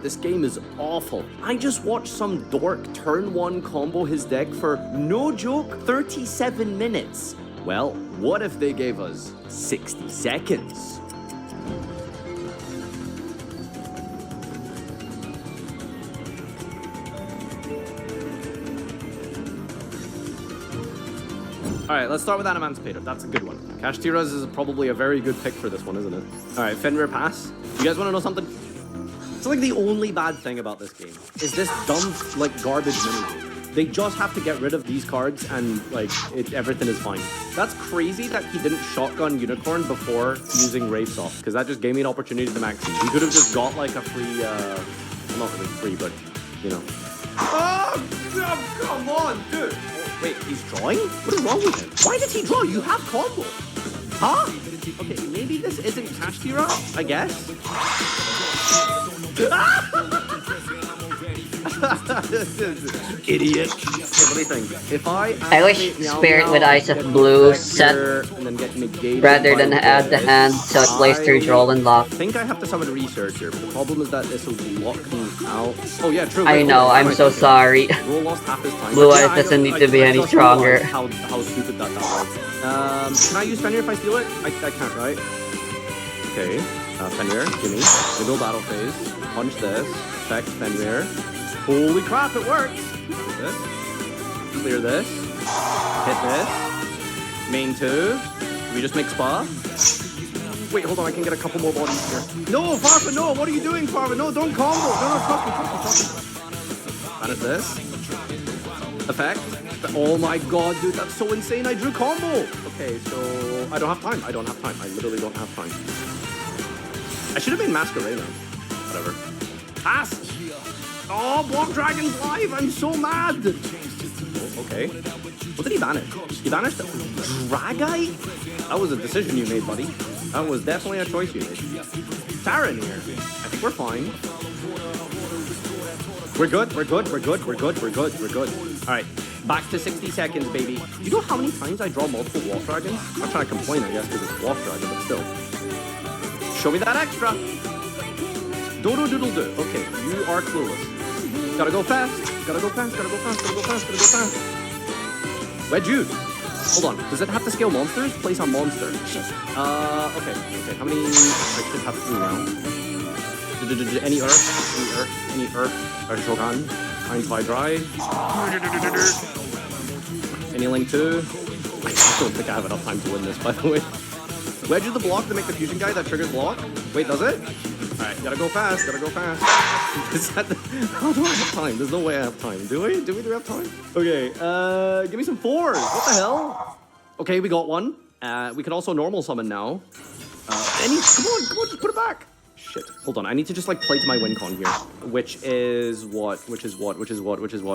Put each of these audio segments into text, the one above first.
This game is awful. I just watched some dork turn one combo his deck for, no joke, 37 minutes. Well, what if they gave us 60 seconds? Alright, let's start with Emancipator. That's a good one. Kashtiras is probably a very good pick for this one, isn't it? Alright, Fenrir pass. You guys want to know something? It's like the only bad thing about this game is this dumb, like, garbage minigame. They just have to get rid of these cards and, like, everything is fine. That's crazy that he didn't shotgun Unicorn before using Wraiths off, because that just gave me an opportunity to max him. He could have just got, like, a free, not really free, but, you know. Oh, come on, dude! Wait, he's drawing? What is wrong with him? Why did he draw? You have combo! Huh? Okay, maybe this isn't Kashtira, I guess? Idiot. Okay, what do you think? If I wish Spirit with Eyes of Blue set rather than add the hand so it plays through draw and lock. I think I have to summon Researcher, but the problem is that this will lock me out. Oh yeah, true. I know, I'm so sorry. Roll lost half his time. Blue Eyes doesn't need to be any stronger. How stupid that was. Can I use Fenrir if I steal it? I can't, right? Okay. Fenrir, gimme. Middle battle phase. Punch this. Effect Fenrir. Holy crap, it works! This. Clear this. Hit this. Main 2. We just make spa. Wait, hold on, I can get a couple more bodies here. No, Farfa, no! What are you doing, Farfa? No, don't combo! No, trust me. That is this. Effect. Oh my god, dude, that's so insane. I drew combo! Okay, so I don't have time. I literally don't have time. I should have made Masquerade now. Whatever. Pass! Oh, Block Dragon's live! I'm so mad! Oh, okay. What did he banish? He banished Dragite? That was a decision you made, buddy. That was definitely a choice you made. Tara in here. I think we're fine. We're good. Alright. Back to 60 seconds, baby. You know how many times I draw multiple Wolf Dragons? I'm not trying to complain, I guess, because it's Wolf Dragon, but still. Show me that extra. Dodo doodle do. Okay, you are clueless. Gotta go fast. Wedge you. Hold on. Does it have to scale monsters? Place on monster. Shit. Okay. How many? I should have 3 now. Any Earth? Shogun. Heinz by Dry. Any Link 2? I don't think I have enough time to win this, by the way. Wedge is the block to make the fusion guy that triggers block. Wait, does it? Alright, gotta go fast. How do I have time? There's no way I have time. Do we? Do we have time? Okay, give me some 4s. What the hell? Okay, we got one. We can also normal summon now. Come on, just put it back. Shit. Hold on, I need to just like play to my win con here. Which is what?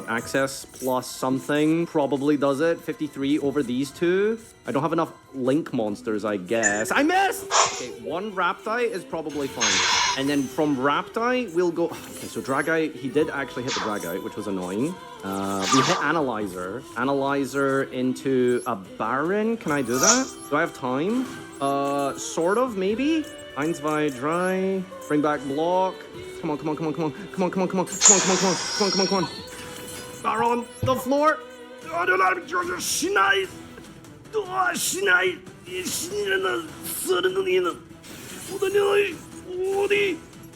Access plus something probably does it. 53 over these 2. I don't have enough link monsters, I guess. I missed! Okay, 1 Raptite is probably fine. And then from Raptite, we'll go... Okay, so Dragite, he did actually hit the Dragite, which was annoying. We hit Analyzer. Analyzer into a Baron. Can I do that? Do I have time? Sort of, maybe? Heinz by Dry. Bring back block. Come on. Baron, the floor. Oh, do not Georgia Schneid. Oh, Schneid.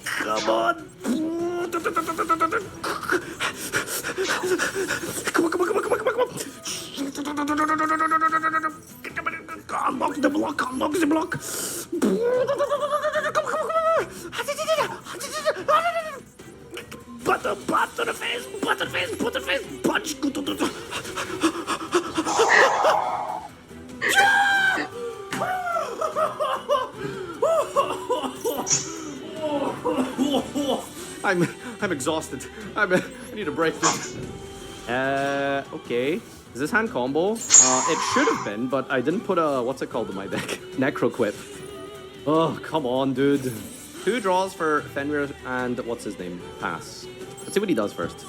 Come on. Unlock the block. Butter the face, punch. I'm exhausted. I need a break. Okay. Is this hand combo? It should have been, but I didn't put a, what's it called in my deck? Necroquip. Oh, come on, dude. 2 draws for Fenrir and, what's his name? Pass. Let's see what he does first.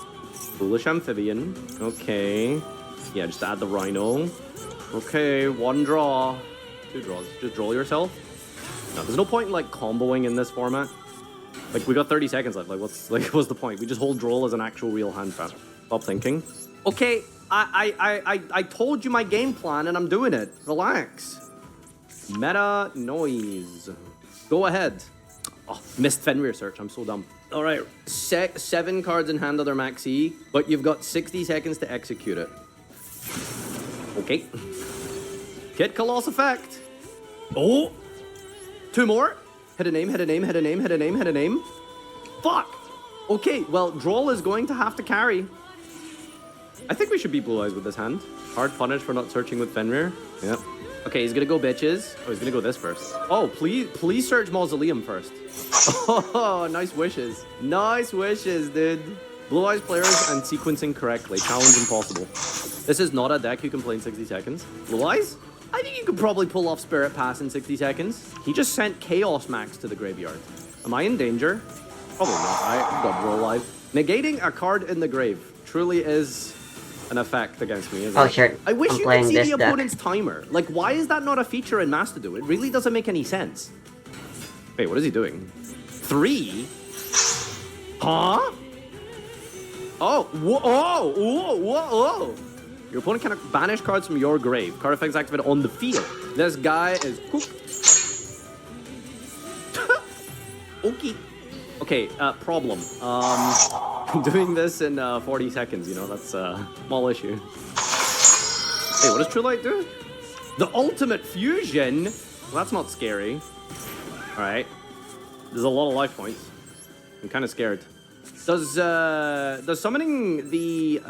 Foolish Amphibian. Okay. Yeah, just add the Rhino. Okay, 1 draw. 2 draws. Just draw yourself. No, there's no point in, like, comboing in this format. Like, we got 30 seconds left. What's the point? We just hold droll as an actual real hand trap. Stop thinking. Okay, I told you my game plan and I'm doing it. Relax. Meta noise. Go ahead. Oh, missed Fenrir search. I'm so dumb. All right, 7 cards in hand other max E, but you've got 60 seconds to execute it. Okay. Kid Coloss effect. Oh. 2 more. Hit a name, hit a name, hit a name, hit a name, hit a name. Fuck. Okay, well, droll is going to have to carry. I think we should be blue eyes with this hand. Hard punish for not searching with Fenrir. Yep. Okay, he's gonna go bitches. Oh, he's gonna go this first. Oh, please search Mausoleum first. Oh, nice wishes. Nice wishes, dude. Blue eyes players and sequencing correctly. Challenge impossible. This is not a deck you can play in 60 seconds. Blue eyes? I think you could probably pull off Spirit Pass in 60 seconds. He just sent Chaos Max to the graveyard. Am I in danger? Probably not, right? I've got Droll live. Negating a card in the grave truly is an effect against me, isn't it? Oh, sure. I wish you could see the opponent's timer. Like, why is that not a feature in Mastodon? It really doesn't make any sense. Wait, what is he doing? 3? Huh? Oh, whoa, oh, whoa, whoa, whoa. Your opponent can banish cards from your grave. Card effects activated on the field. This guy is cooked. Okay. Okay, problem. I'm doing this in 40 seconds, you know, that's a small issue. Hey, what does True Light do? The ultimate fusion? Well, that's not scary. Alright. There's a lot of life points. I'm kind of scared. Does summoning the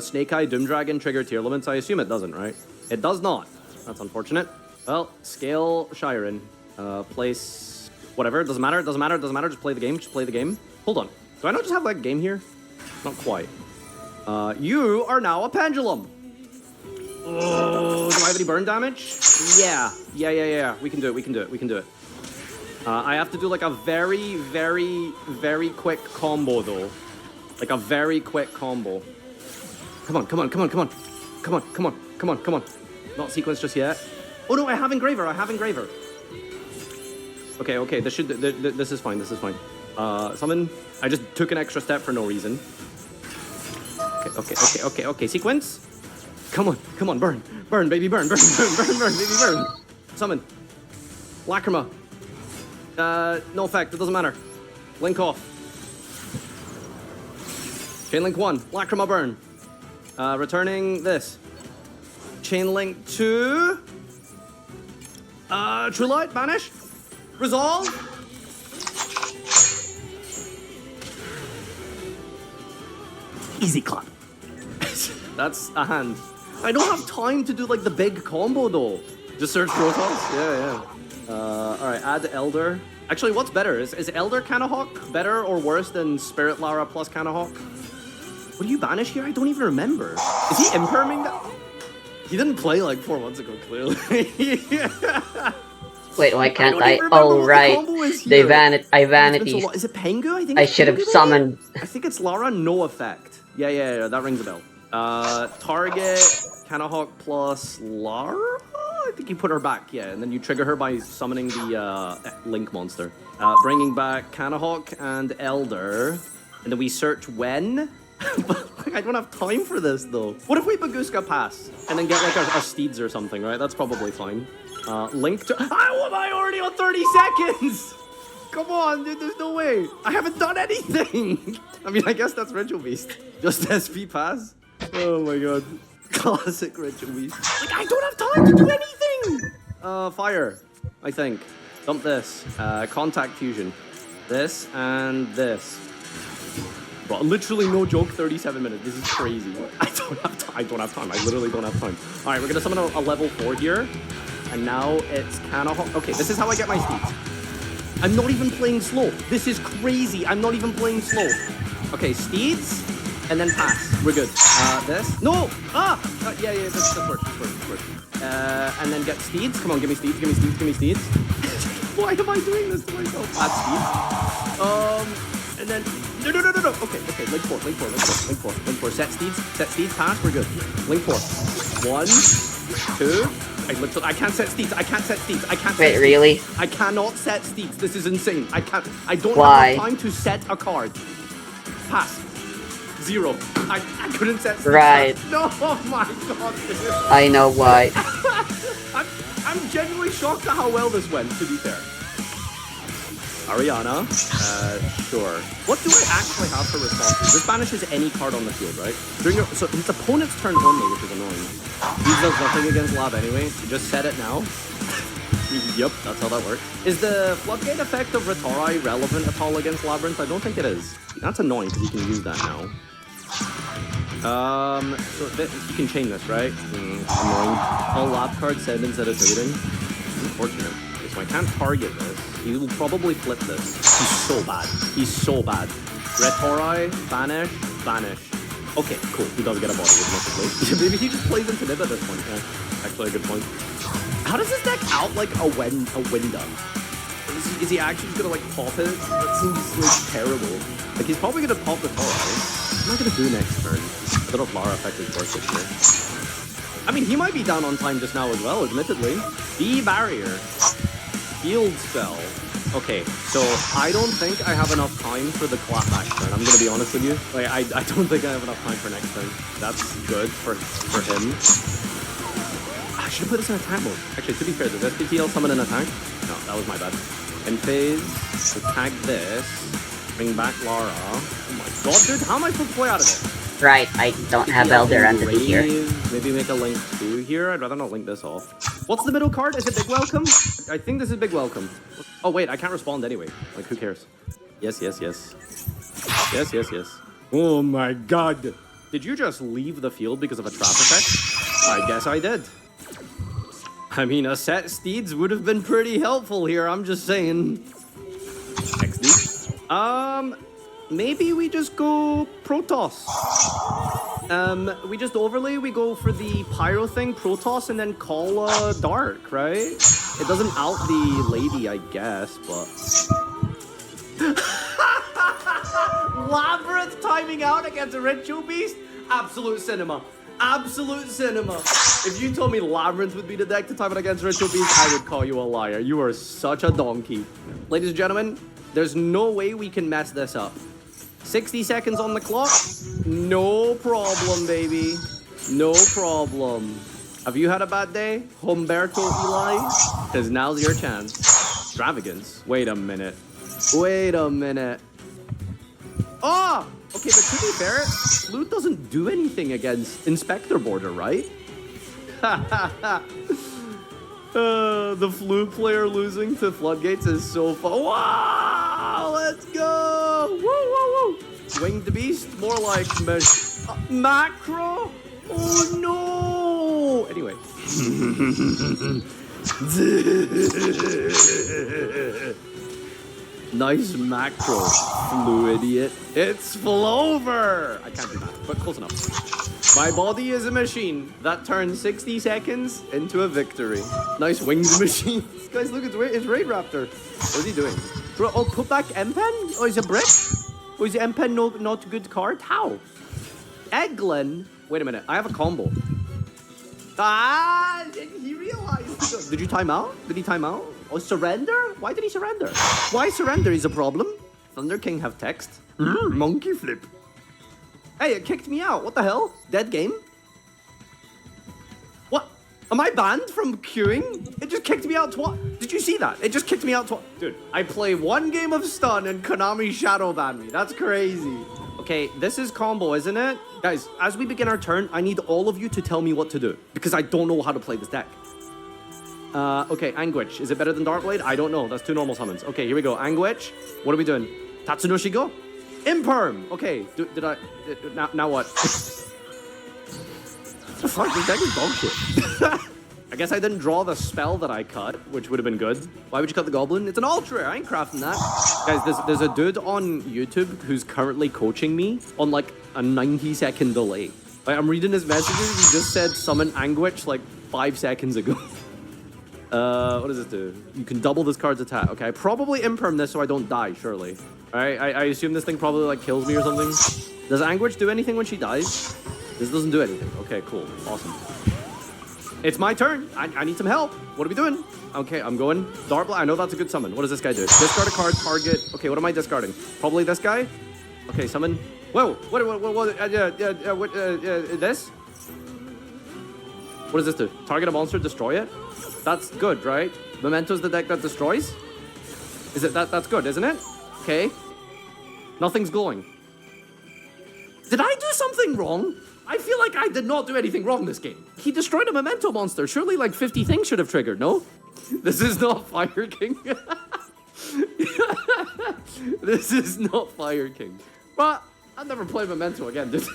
Snake Eye Doom Dragon trigger tier limits? I assume it doesn't, right? It does not. That's unfortunate. Well, scale Shiren. Place... Whatever, it doesn't matter, it doesn't matter, it doesn't matter. Just play the game, just play the game. Hold on. Do I not just have, like, game here? Not quite. You are now a pendulum. Oh, do I have any burn damage? Yeah. Yeah. We can do it. I have to do, like, a very, very, very quick combo, though. Like, a very quick combo. Come on. Not sequence just yet. Oh, no, I have Engraver. Okay, this is fine, summon. I just took an extra step for no reason. Okay, sequence. Come on, burn, baby, burn, baby, burn. Summon. Lacrima. No effect, it doesn't matter. Link off. Chain link 1, Lacrima burn. Returning this. Chain link 2. True Light, banish. Resolve. Easy clap. That's a hand. I don't have time to do like the big combo though. Just search Protoss. Yeah. Alright, add Elder. Actually, what's better? Is Elder Canahawk better or worse than Spirit Lara plus Canahawk? What do you banish here? I don't even remember. Is he imperming that? He didn't play like 4 months ago, clearly. Wait, why can't I? Oh, right. I vanity. Is it Pengu? I think I should have summoned. I think it's Lara, no effect. Yeah, that rings a bell. Target, Canahawk plus Lara? I think you put her back, yeah, and then you trigger her by summoning the Link monster. Bringing back Canahawk and Elder, and then we search when? I don't have time for this, though. What if we Baguska pass, and then get like a Steeds or something, right? That's probably fine. Link to... How am I already on 30 seconds? Come on, dude, there's no way. I haven't done anything. I mean, I guess that's Ritual Beast. Just SP pass. Oh my god. Classic Ritual Beast. Like, I don't have time to do anything. Fire, I think. Dump this. Contact Fusion. This and this. But literally no joke, 37 minutes. This is crazy. I don't have time. I literally don't have time. All right, we're gonna summon a level 4 here. And now it's Canahawk. Okay, this is how I get my Steeds. I'm not even playing slow. This is crazy. I'm not even playing slow. Okay, Steeds, and then pass. We're good. This. No! Yeah, this works. And then get Steeds. Come on, give me Steeds. Why am I doing this to myself? Add Steeds. And then... No. Okay. Link 4. Set Steeds, pass. We're good. Link 4. 1, 2... I can't set steeds. I can't set steeds. I can't. Wait, really? I cannot set steeds. This is insane. I can't. I don't Why? have enough time to set a card. Pass. 0. I couldn't set steeds. Right. No, oh my god. I know why. I'm genuinely shocked at how well this went, to be fair. Ariana, sure. What do I actually have for responses? This banishes any card on the field, right? So his opponent's turn only, which is annoying. He does nothing against Lab anyway. So just set it now. Yep, that's how that works. Is the Floodgate effect of Rhetori relevant at all against Labyrinth? I don't think it is. That's annoying because you can use that now. So you can chain this, right? Annoying. All Lab cards send instead of trading. Unfortunate. Okay, so I can't target this. He will probably flip this. He's so bad. He's so bad. Rhetori, banish, vanish. Okay, cool. He does get a body, admittedly. Maybe he just plays into Nib at this point. Yeah, actually a good point. How does this deck out like a window? Is he actually just gonna like pop it? That seems like terrible. Like he's probably gonna pop the Toro. I'm not gonna do next turn. I don't know if Lara effect is worth it here. I mean, he might be down on time just now as well, admittedly. B barrier. Field spell. Okay, so I don't think I have enough time for the clapback turn. I'm gonna be honest with you. Like, I don't think I have enough time for next turn. That's good for him. I should have put this in attack mode. Actually, to be fair, does SPTL summon an attack? No, that was my bad. End phase. Attack this. Bring back Lara. Oh my god, dude, how am I supposed to play out of it? Right, I don't have Elder Entity here. Maybe make a Link 2 here. I'd rather not link this off. What's the middle card? Is it Big Welcome? I think this is Big Welcome. Oh wait, I can't respond anyway. Like, who cares? Yes, yes, yes. Yes, yes, yes. Oh my god. Did you just leave the field because of a trap effect? I guess I did. I mean, a set steeds would have been pretty helpful here, I'm just saying. XD. Maybe we just go Protoss. We just overlay, we go for the Pyro thing, Protoss, and then call Dark, right? It doesn't out the lady, I guess, but... Labyrinth timing out against a Ritual Beast? Absolute cinema. Absolute cinema. If you told me Labyrinth would be the deck to time it against Ritual Beast, I would call you a liar. You are such a donkey. Ladies and gentlemen, there's no way we can mess this up. 60 seconds on the clock? No problem, baby. No problem. Have you had a bad day, Humberto Eli? Because now's your chance. Extravagance. Wait a minute. Wait a minute. Oh! Okay, but to be fair, Flute doesn't do anything against Inspector Border, right? The Flute player losing to Floodgates is so fun. Wow! Let's go! Woo, woo, woo! Winged Beast, more like Macro? Oh no! Anyway. Nice macro, Flu idiot. It's Flover! I can't do that, but close enough. My body is a machine that turns 60 seconds into a victory. Nice winged machine. Guys, look, it's Raid Raptor. What is he doing? Bro, oh, put back M-Pen? Oh, he's a brick? Oh, is M-Pen not a good card? How? Eglin? Wait a minute, I have a combo. Ah, he realized. Did you time out? Did he time out? Oh, surrender? Why did he surrender? Why surrender is a problem? Thunder King have text. Monkey flip. Hey, it kicked me out. What the hell? Dead game? What? Am I banned from queuing? It just kicked me out twice. Did you see that? It just kicked me out twice. Dude, I play one game of stun and Konami shadow banned me. That's crazy. Okay, this is combo, isn't it? Guys, as we begin our turn, I need all of you to tell me what to do because I don't know how to play this deck. Okay, Anguish. Is it better than Darkblade? I don't know. That's 2 normal summons. Okay, here we go. Anguish. What are we doing? Tatsunoshi go? Imperm. Okay, did I... Now what? The fuck? This deck is dog shit. I guess I didn't draw the spell that I cut, which would have been good. Why would you cut the Goblin? It's an ultra. I ain't crafting that. Guys, there's a dude on YouTube who's currently coaching me on like a 90-second delay. Like, I'm reading his messages. He just said summon Anguish like 5 seconds ago. What does it do? You can double this card's attack. Okay, I probably imperm this so I don't die, surely. Alright, I assume this thing probably like kills me or something. Does Anguish do anything when she dies? This doesn't do anything. Okay, cool. Awesome. It's my turn. I need some help. What are we doing? Okay, I'm going. Darble, I know that's a good summon. What does this guy do? Discard a card, target. Okay, what am I discarding? Probably this guy? Okay, summon. Whoa, this? What does this do? Target a monster, destroy it? That's good, right? Memento's the deck that destroys? Is it that's good, isn't it? Okay. Nothing's glowing. Did I do something wrong? I feel like I did not do anything wrong this game. He destroyed a Memento monster. Surely like 50 things should have triggered, no? This is not Fire King. This is not Fire King. But I'll never play Memento again, dude.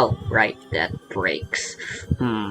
Oh, right, that breaks. Hmm.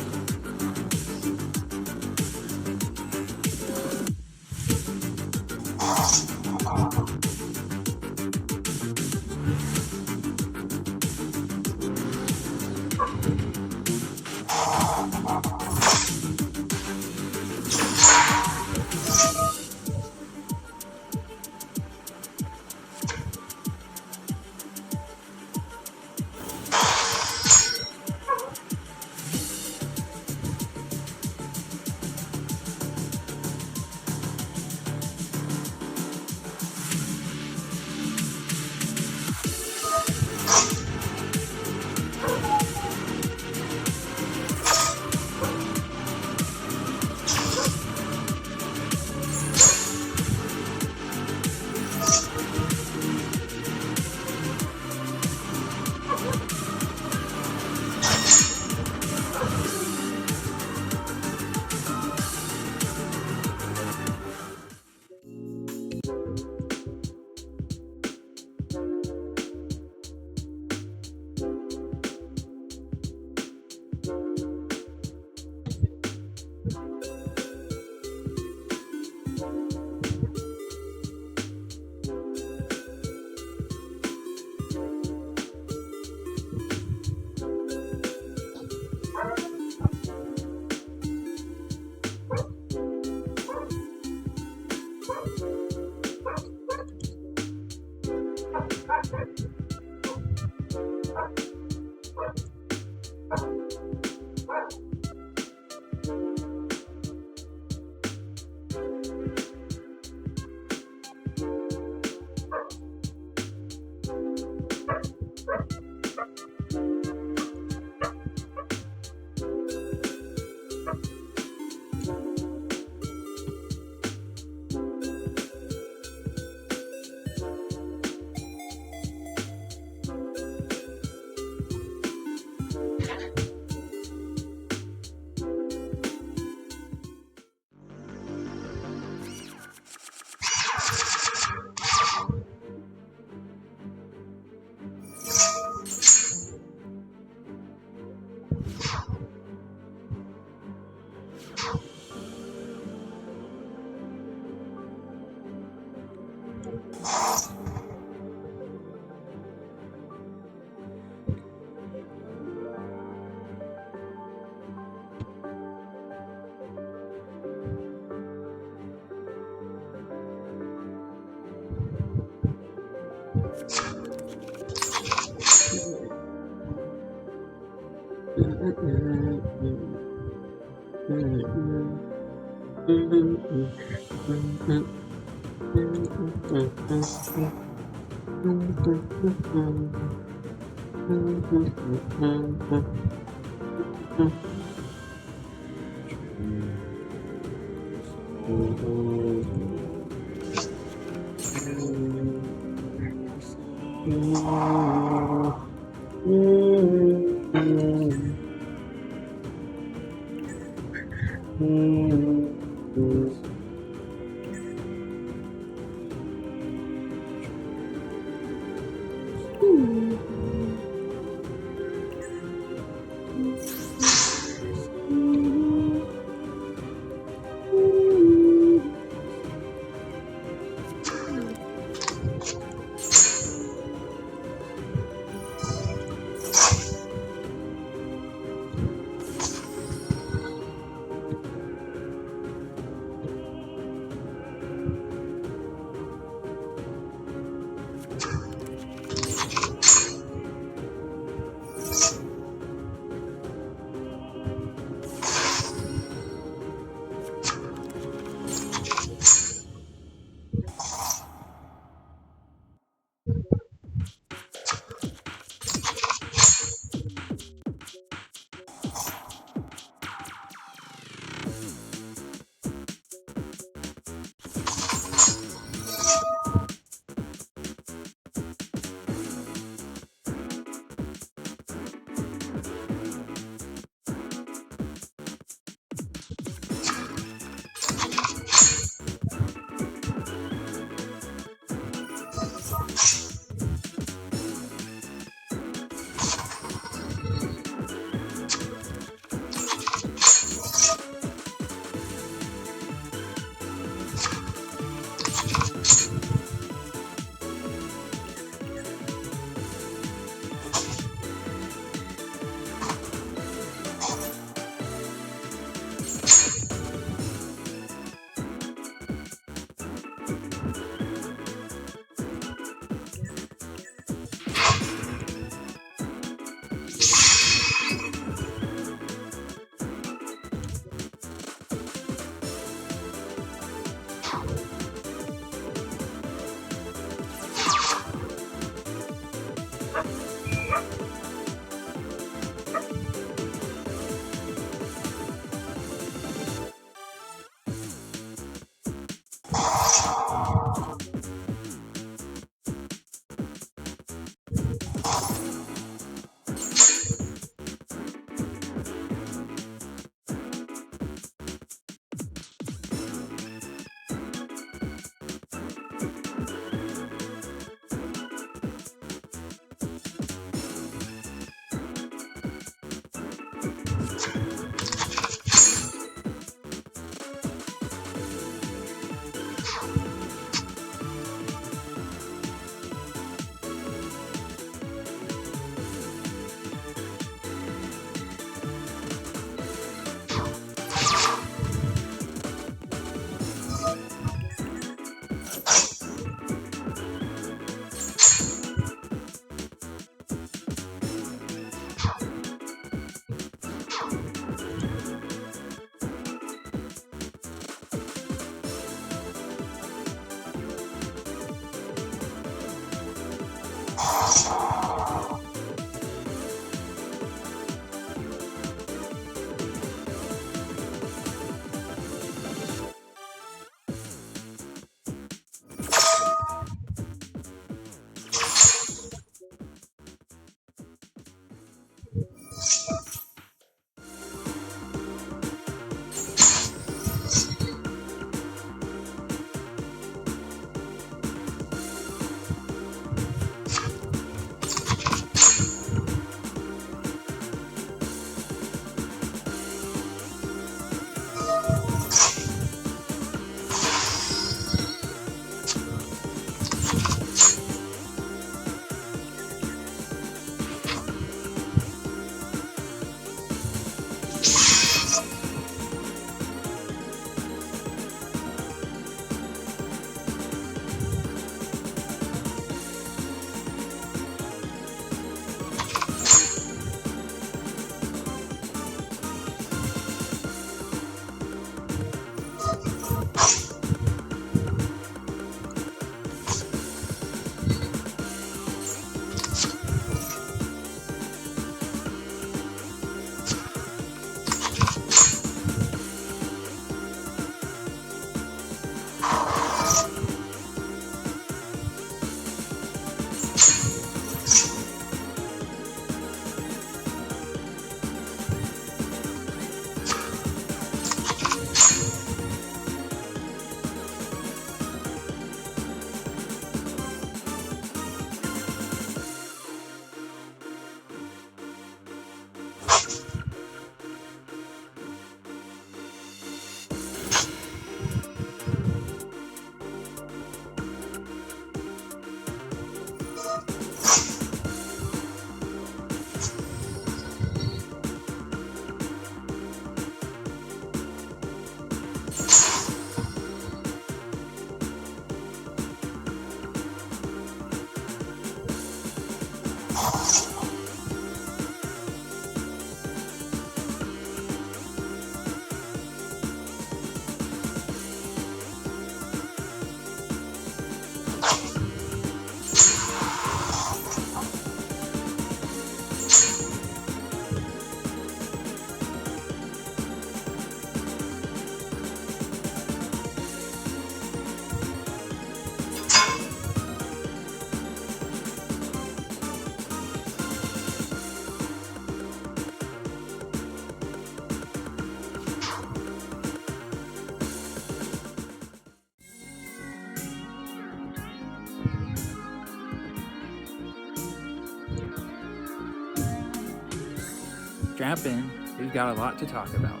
Strap in, we've got a lot to talk about.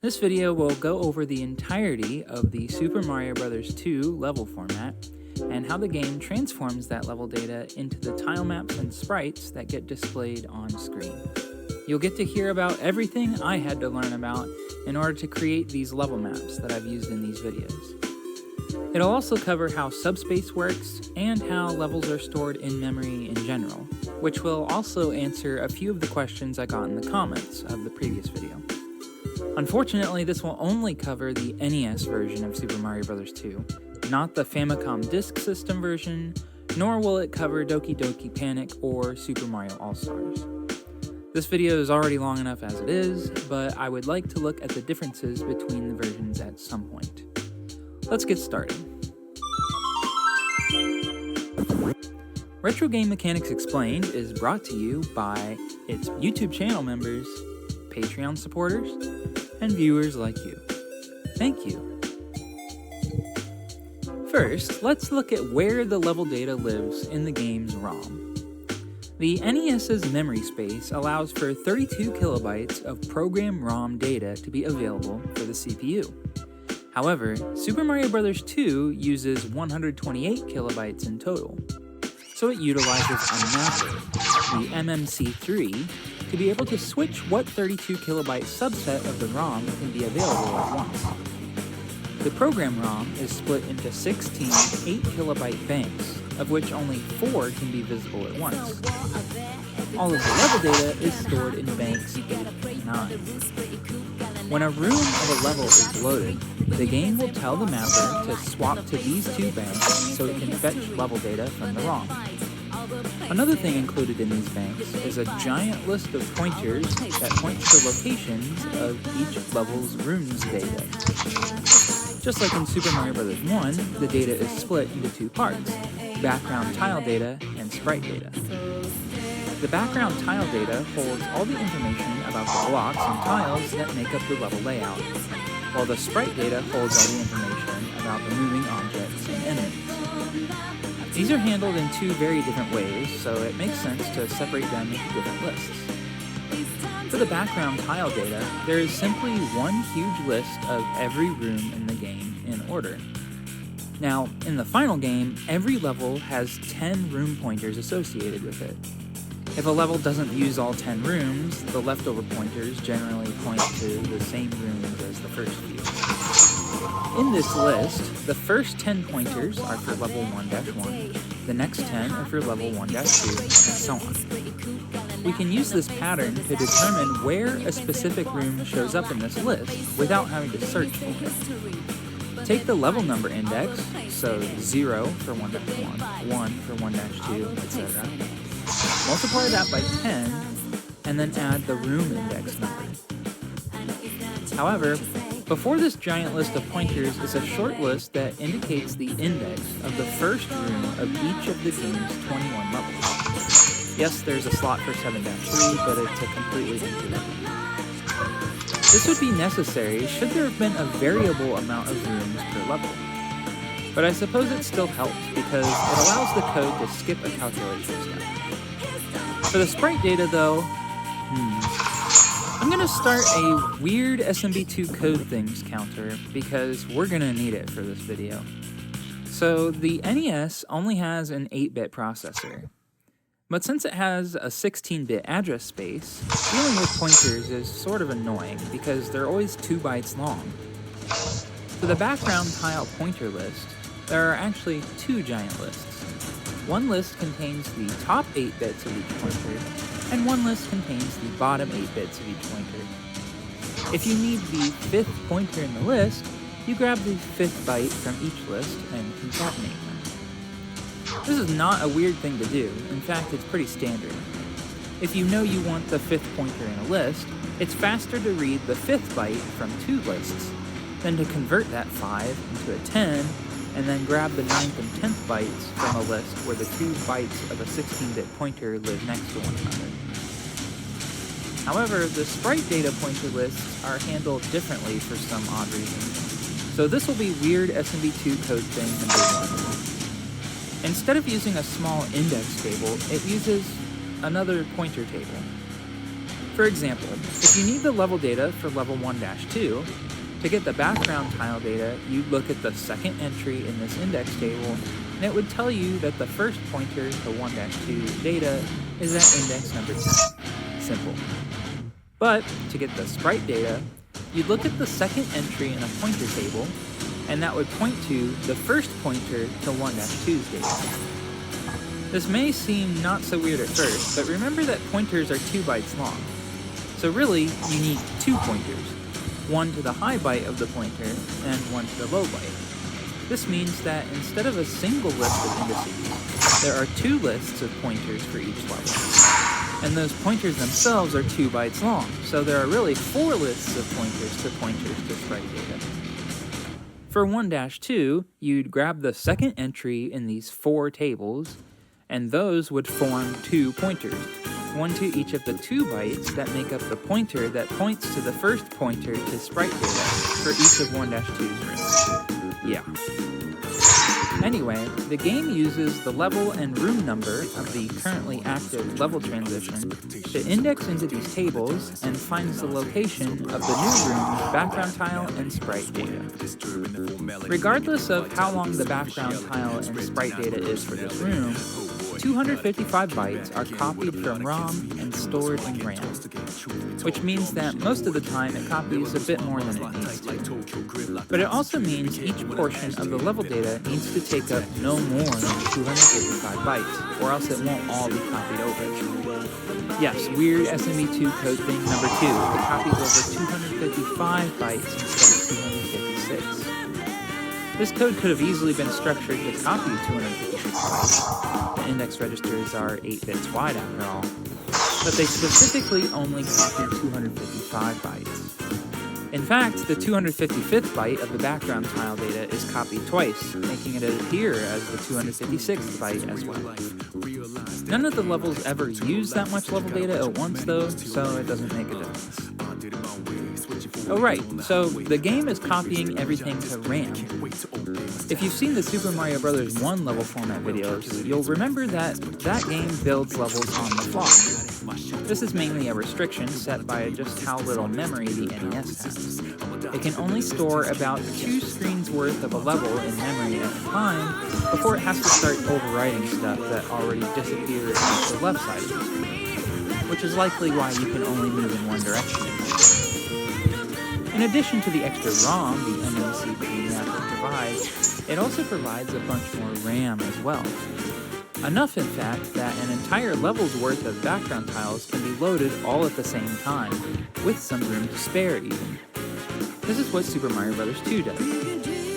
This video will go over the entirety of the Super Mario Bros. 2 level format and how the game transforms that level data into the tile maps and sprites that get displayed on screen. You'll get to hear about everything I had to learn about in order to create these level maps that I've used in these videos. It'll also cover how subspace works and how levels are stored in memory in general, which will also answer a few of the questions I got in the comments of the previous video. Unfortunately, this will only cover the NES version of Super Mario Bros. 2, not the Famicom Disk System version, nor will it cover Doki Doki Panic or Super Mario All-Stars. This video is already long enough as it is, but I would like to look at the differences between the versions at some point. Let's get started. Retro Game Mechanics Explained is brought to you by its YouTube channel members, Patreon supporters, and viewers like you. Thank you. First, let's look at where the level data lives in the game's ROM. The NES's memory space allows for 32 kilobytes of program ROM data to be available for the CPU. However, Super Mario Bros. 2 uses 128 kilobytes in total, so it utilizes a mapper, the MMC3, to be able to switch what 32 kilobyte subset of the ROM can be available at once. The program ROM is split into 16 8 kilobyte banks, of which only 4 can be visible at once. All of the level data is stored in banks 8 and 9. When a room of a level is loaded, the game will tell the mapper to swap to these two banks so it can fetch level data from the ROM. Another thing included in these banks is a giant list of pointers that point to locations of each level's rooms data. Just like in Super Mario Bros. 1, the data is split into two parts, background tile data and sprite data. The background tile data holds all the information about the blocks and tiles that make up the level layout, while the sprite data holds all the information about the moving objects and enemies. These are handled in two very different ways, so it makes sense to separate them into different lists. For the background tile data, there is simply one huge list of every room in the game in order. Now, in the final game, every level has 10 room pointers associated with it. If a level doesn't use all 10 rooms, the leftover pointers generally point to the same rooms as the first few. In this list, the first 10 pointers are for level 1-1, the next 10 are for level 1-2, and so on. We can use this pattern to determine where a specific room shows up in this list without having to search for it. Take the level number index, so 0 for 1-1, 1 for 1-2, etc. Multiply that by 10, and then add the room index number. However, before this giant list of pointers is a short list that indicates the index of the first room of each of the game's 21 levels. Yes, there's a slot for 7-3, but it's a completely empty level. This would be necessary should there have been a variable amount of rooms per level. But I suppose it still helps because it allows the code to skip a calculation step. For the sprite data though, I'm gonna start a weird SMB2 code things counter because we're gonna need it for this video. So the NES only has an 8-bit processor. But since it has a 16-bit address space, dealing with pointers is sort of annoying because they're always 2 bytes long. For the background tile pointer list, there are actually 2 giant lists. One list contains the top 8 bits of each pointer, and one list contains the bottom 8 bits of each pointer. If you need the 5th pointer in the list, you grab the 5th byte from each list and concatenate them. This is not a weird thing to do. In fact, it's pretty standard. If you know you want the 5th pointer in a list, it's faster to read the 5th byte from 2 lists than to convert that 5 into a 10 and then grab the 9th and 10th bytes from a list where the 2 bytes of a 16-bit pointer live next to one another. However, the sprite data pointer lists are handled differently for some odd reason. So this will be weird SMB2 code thing number 1. Instead of using a small index table, it uses another pointer table. For example, if you need the level data for level 1-2, to get the background tile data, you'd look at the second entry in this index table, and it would tell you that the first pointer to 1-2 data is at index number 10. Simple. But to get the sprite data, you'd look at the second entry in a pointer table, and that would point to the first pointer to 1-2's data. This may seem not so weird at first, but remember that pointers are 2 bytes long. So really, you need 2 pointers, one to the high byte of the pointer and one to the low byte. This means that instead of a single list of indices, there are 2 lists of pointers for each level. And those pointers themselves are 2 bytes long, so there are really 4 lists of pointers to sprite data. For 1-2, you'd grab the second entry in these 4 tables, and those would form 2 pointers, one to each of the 2 bytes that make up the pointer that points to the first pointer to sprite data for each of 1-2's rooms. Yeah. Anyway, the game uses the level and room number of the currently active level transition to index into these tables and finds the location of the new room's background tile and sprite data. Regardless of how long the background tile and sprite data is for this room, 255 bytes are copied from ROM and stored in RAM, which means that most of the time it copies a bit more than it needs to. But it also means each portion of the level data needs to take up no more than 255 bytes, or else it won't all be copied over. Yes, weird SMB2 code thing number 2, it copies over 255 bytes instead of 256. This code could have easily been structured to copy 256 bytes. The index registers are 8 bits wide after all, but they specifically only copy 255 bytes. In fact, the 255th byte of the background tile data is copied twice, making it appear as the 256th byte as well. None of the levels ever use that much level data at once though, so it doesn't make a difference. Oh right, so the game is copying everything to RAM. If you've seen the Super Mario Bros. 1 level format videos, you'll remember that that game builds levels on the fly. This is mainly a restriction set by just how little memory the NES has. It can only store about 2 screens worth of a level in memory at a time before it has to start overwriting stuff that already disappeared off the left side of the screen, which is likely why you can only move in one direction. In addition to the extra ROM the MMC3 mapper provides, it also provides a bunch more RAM as well. Enough, in fact, that an entire level's worth of background tiles can be loaded all at the same time, with some room to spare even. This is what Super Mario Bros. 2 does.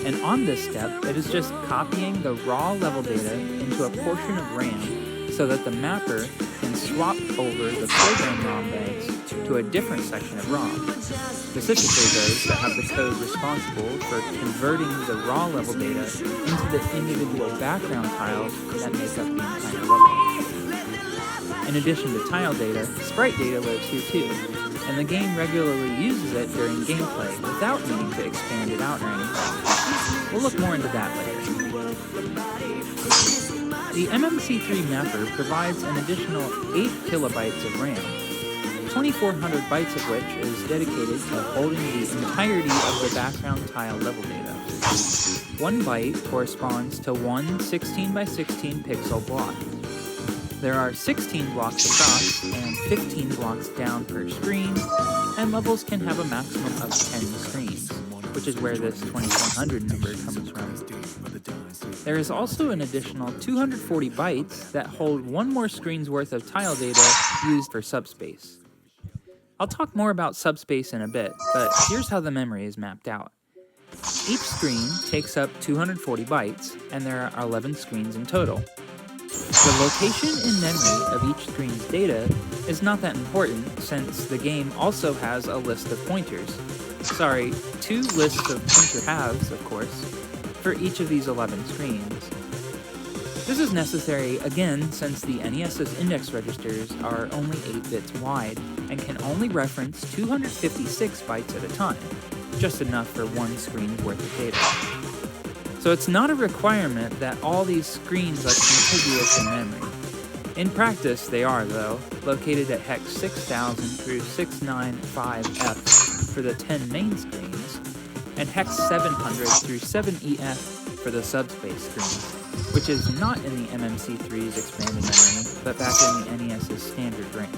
And on this step, it is just copying the raw level data into a portion of RAM so that the mapper can swap over the program ROM banks to a different section of ROM, specifically those that have the code responsible for converting the raw level data into the individual background tiles that make up the entire level. In addition to tile data, sprite data lives here too, and the game regularly uses it during gameplay without needing to expand it out or anything. We'll look more into that later. The MMC3 mapper provides an additional 8 kilobytes of RAM, 2,400 bytes of which is dedicated to holding the entirety of the background tile level data. 1 byte corresponds to one 16 by 16 pixel block. There are 16 blocks across and 15 blocks down per screen, and levels can have a maximum of 10 screens, which is where this 2,400 number comes from. there is also an additional 240 bytes that hold one more screen's worth of tile data used for subspace. I'll talk more about subspace in a bit, but here's how the memory is mapped out. Each screen takes up 240 bytes, and there are 11 screens in total. The location in memory of each screen's data is not that important since the game also has a list of pointers. Sorry, 2 lists of pointer halves, of course, for each of these 11 screens. This is necessary again since the NES's index registers are only 8 bits wide and can only reference 256 bytes at a time, just enough for one screen's worth of data. So it's not a requirement that all these screens are contiguous in memory. In practice, they are, though, located at hex 6000 through 695F for the 10 main screens, and hex 700 through 7EF for the subspace screens, which is not in the MMC3's expanded memory, but back in the NES's standard RAM.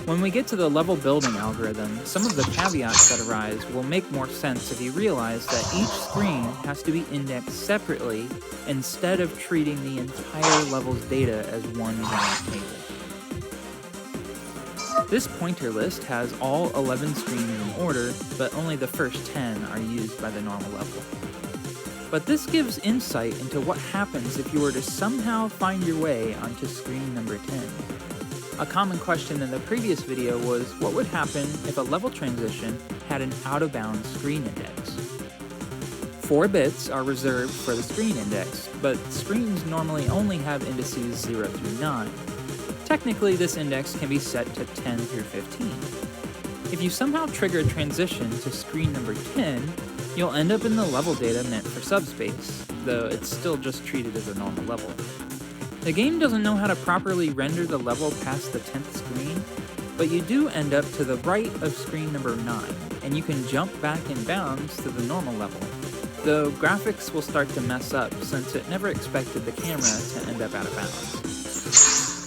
When we get to the level building algorithm, some of the caveats that arise will make more sense if you realize that each screen has to be indexed separately instead of treating the entire level's data as one giant table. This pointer list has all 11 screens in order, but only the first 10 are used by the normal level. But this gives insight into what happens if you were to somehow find your way onto screen number 10. A common question in the previous video was what would happen if a level transition had an out-of-bounds screen index. 4 bits are reserved for the screen index, but screens normally only have indices 0 through 9. Technically, this index can be set to 10 through 15. If you somehow trigger a transition to screen number 10, you'll end up in the level data meant for subspace, though it's still just treated as a normal level. The game doesn't know how to properly render the level past the 10th screen, but you do end up to the right of screen number 9, and you can jump back in bounds to the normal level, though graphics will start to mess up since it never expected the camera to end up out of bounds.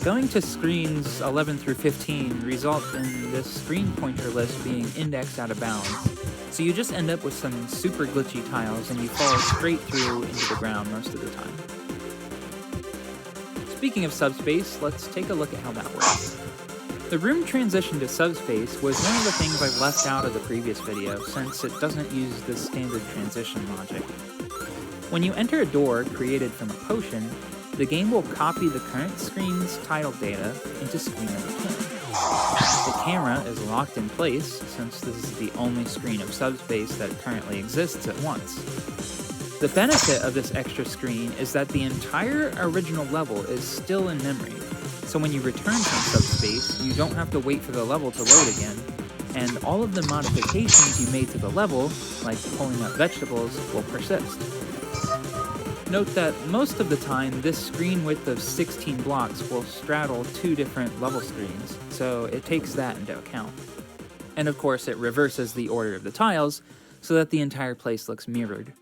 Going to screens 11 through 15 results in this screen pointer list being indexed out of bounds, so you just end up with some super glitchy tiles and you fall straight through into the ground most of the time. Speaking of subspace, let's take a look at how that works. The room transition to subspace was one of the things I left out of the previous video since it doesn't use the standard transition logic. When you enter a door created from a potion, the game will copy the current screen's title data into screen number 10. The camera is locked in place since this is the only screen of subspace that currently exists at once. The benefit of this extra screen is that the entire original level is still in memory, so when you return from subspace, you don't have to wait for the level to load again, and all of the modifications you made to the level, like pulling up vegetables, will persist. Note that most of the time, this screen width of 16 blocks will straddle 2 different level screens, so it takes that into account. And of course, it reverses the order of the tiles, so that the entire place looks mirrored.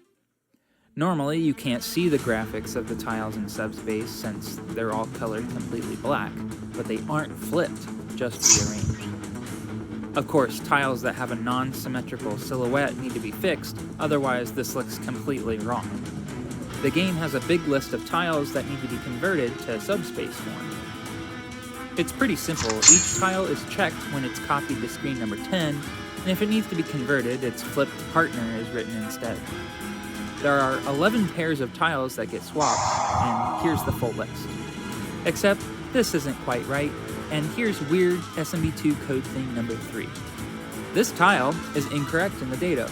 Normally, you can't see the graphics of the tiles in subspace since they're all colored completely black, but they aren't flipped, just rearranged. Of course, tiles that have a non-symmetrical silhouette need to be fixed, otherwise this looks completely wrong. The game has a big list of tiles that need to be converted to subspace form. It's pretty simple. Each tile is checked when it's copied to screen number 10, and if it needs to be converted, its flipped partner is written instead. There are 11 pairs of tiles that get swapped, and here's the full list. Except, this isn't quite right, and here's weird SMB2 code thing number 3. This tile is incorrect in the data.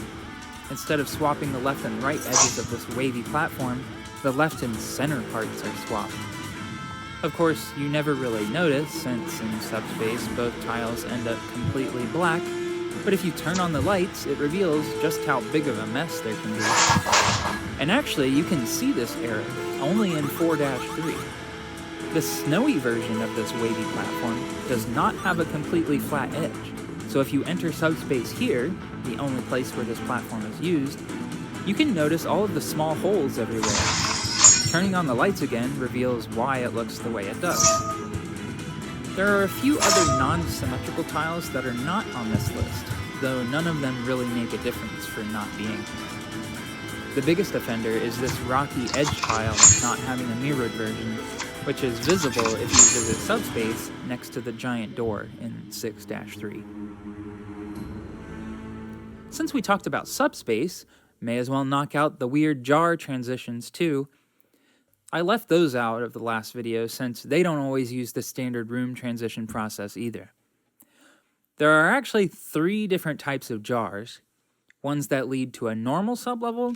Instead of swapping the left and right edges of this wavy platform, the left and center parts are swapped. Of course, you never really notice, since in subspace both tiles end up completely black, but if you turn on the lights, it reveals just how big of a mess there can be. And actually, you can see this error only in 4-3. The snowy version of this wavy platform does not have a completely flat edge, so if you enter subspace here, the only place where this platform is used, you can notice all of the small holes everywhere. Turning on the lights again reveals why it looks the way it does. There are a few other non-symmetrical tiles that are not on this list, though none of them really make a difference for not being here. The biggest offender is this rocky edge tile not having a mirrored version, which is visible if you visit Subspace next to the giant door in 6-3. Since we talked about Subspace, may as well knock out the weird jar transitions too. I left those out of the last video since they don't always use the standard room transition process either. There are actually 3 different types of jars. Ones that lead to a normal sublevel,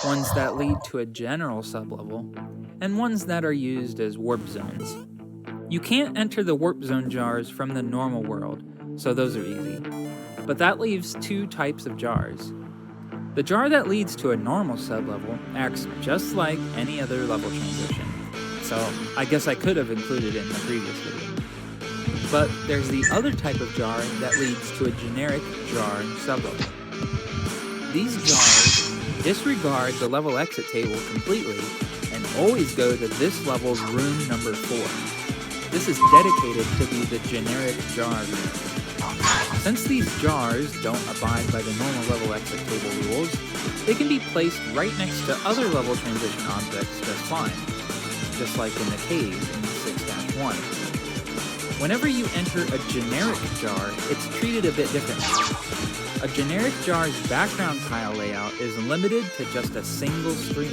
ones that lead to a general sublevel, and ones that are used as warp zones. You can't enter the warp zone jars from the normal world, so those are easy. But that leaves 2 types of jars. The jar that leads to a normal sublevel acts just like any other level transition, so I guess I could have included it in the previous video. But there's the other type of jar that leads to a generic jar sublevel. These jars disregard the level exit table completely and always go to this level's room number 4. This is dedicated to be the generic jar room. Since these jars don't abide by the normal level exit table rules, they can be placed right next to other level transition objects just fine, just like in the cave in 6-1. Whenever you enter a generic jar, it's treated a bit differently. A generic jar's background tile layout is limited to just a single screen,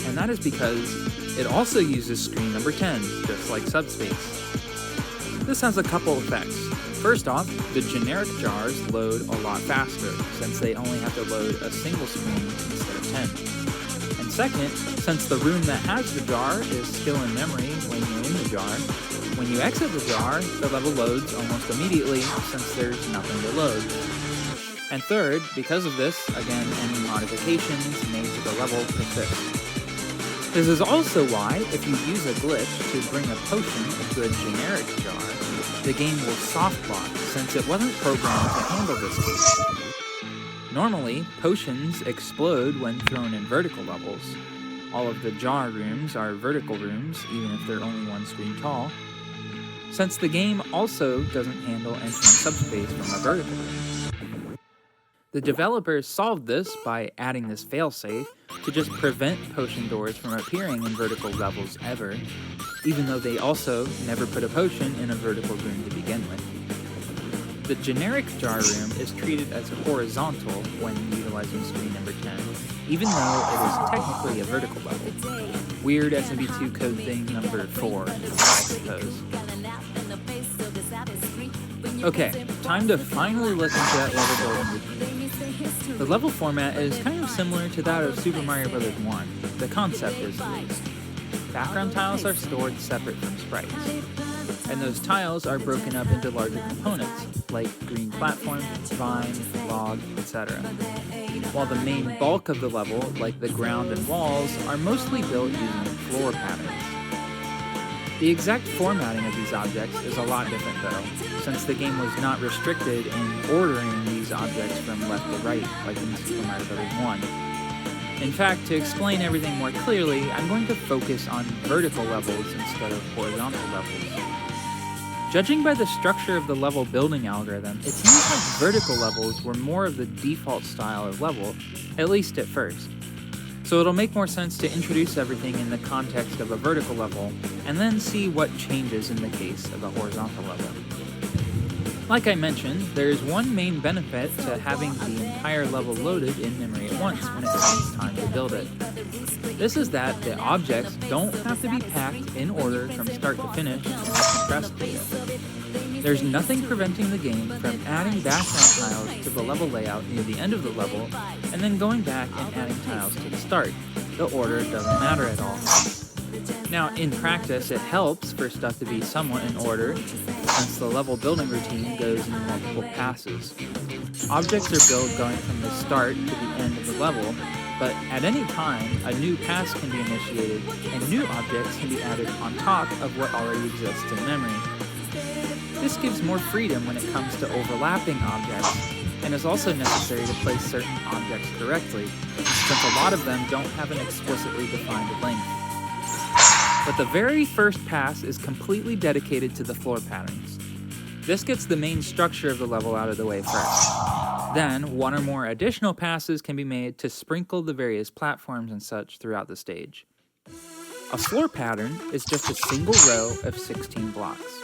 and that is because it also uses screen number 10, just like Subspace. This has a couple effects. First off, the generic jars load a lot faster, since they only have to load a single screen instead of 10. And second, since the room that has the jar is still in memory when you're in the jar, when you exit the jar, the level loads almost immediately since there's nothing to load. And third, because of this, again, any modifications made to the level persist. This is also why, if you use a glitch to bring a potion into a generic jar, the game will softlock since it wasn't programmed to handle this case. Normally, potions explode when thrown in vertical levels. All of the jar rooms are vertical rooms, even if they're only 1 screen tall, since the game also doesn't handle entering Subspace from a vertical room. The developers solved this by adding this failsafe to just prevent potion doors from appearing in vertical levels ever, even though they also never put a potion in a vertical room to begin with. The generic jar room is treated as horizontal when utilizing screen number 10, even though it is technically a vertical level. Weird SMB2 code thing number 4, I suppose. Okay, time to finally look into that level building routine. The level format is kind of similar to that of Super Mario Bros. 1. The concept is loose. Background tiles are stored separate from sprites, and those tiles are broken up into larger components, like green platform, vine, log, etc. While the main bulk of the level, like the ground and walls, are mostly built using floor patterns. The exact formatting of these objects is a lot different though, since the game was not restricted in ordering these objects from left to right, like in Super Mario Bros. 1. In fact, to explain everything more clearly, I'm going to focus on vertical levels instead of horizontal levels. Judging by the structure of the level building algorithm, it seems like vertical levels were more of the default style of level, at least at first. So it'll make more sense to introduce everything in the context of a vertical level, and then see what changes in the case of a horizontal level. Like I mentioned, there is one main benefit to having the entire level loaded in memory at once when it comes time to build it. This is that the objects don't have to be packed in order from start to finish in the compressed data. There's nothing preventing the game from adding background tiles to the level layout near the end of the level, and then going back and adding tiles to the start. The order doesn't matter at all. Now, in practice, it helps for stuff to be somewhat in order, since the level building routine goes in multiple passes. Objects are built going from the start to the end of the level, but at any time, a new pass can be initiated, and new objects can be added on top of what already exists in memory. This gives more freedom when it comes to overlapping objects, and is also necessary to place certain objects correctly, since a lot of them don't have an explicitly defined length. But the very first pass is completely dedicated to the floor patterns. This gets the main structure of the level out of the way first. Then, one or more additional passes can be made to sprinkle the various platforms and such throughout the stage. A floor pattern is just a single row of 16 blocks.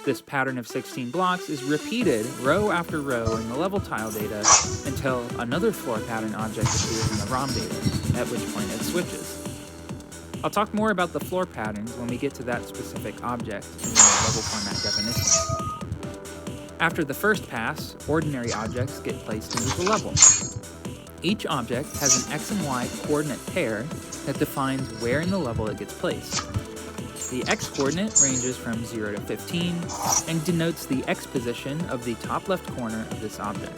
This pattern of 16 blocks is repeated row after row in the level tile data until another floor pattern object appears in the ROM data, at which point it switches. I'll talk more about the floor patterns when we get to that specific object in the level format definition. After the first pass, ordinary objects get placed into the level. Each object has an X and Y coordinate pair that defines where in the level it gets placed. The X coordinate ranges from 0 to 15 and denotes the X position of the top left corner of this object.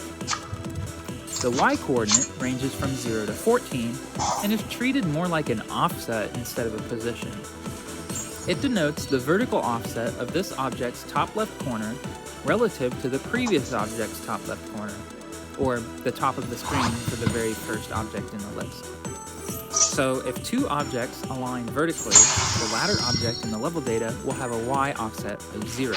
The Y coordinate ranges from 0 to 14 and is treated more like an offset instead of a position. It denotes the vertical offset of this object's top left corner relative to the previous object's top left corner, or the top of the screen for the very first object in the list. So if two objects align vertically, the latter object in the level data will have a Y offset of 0.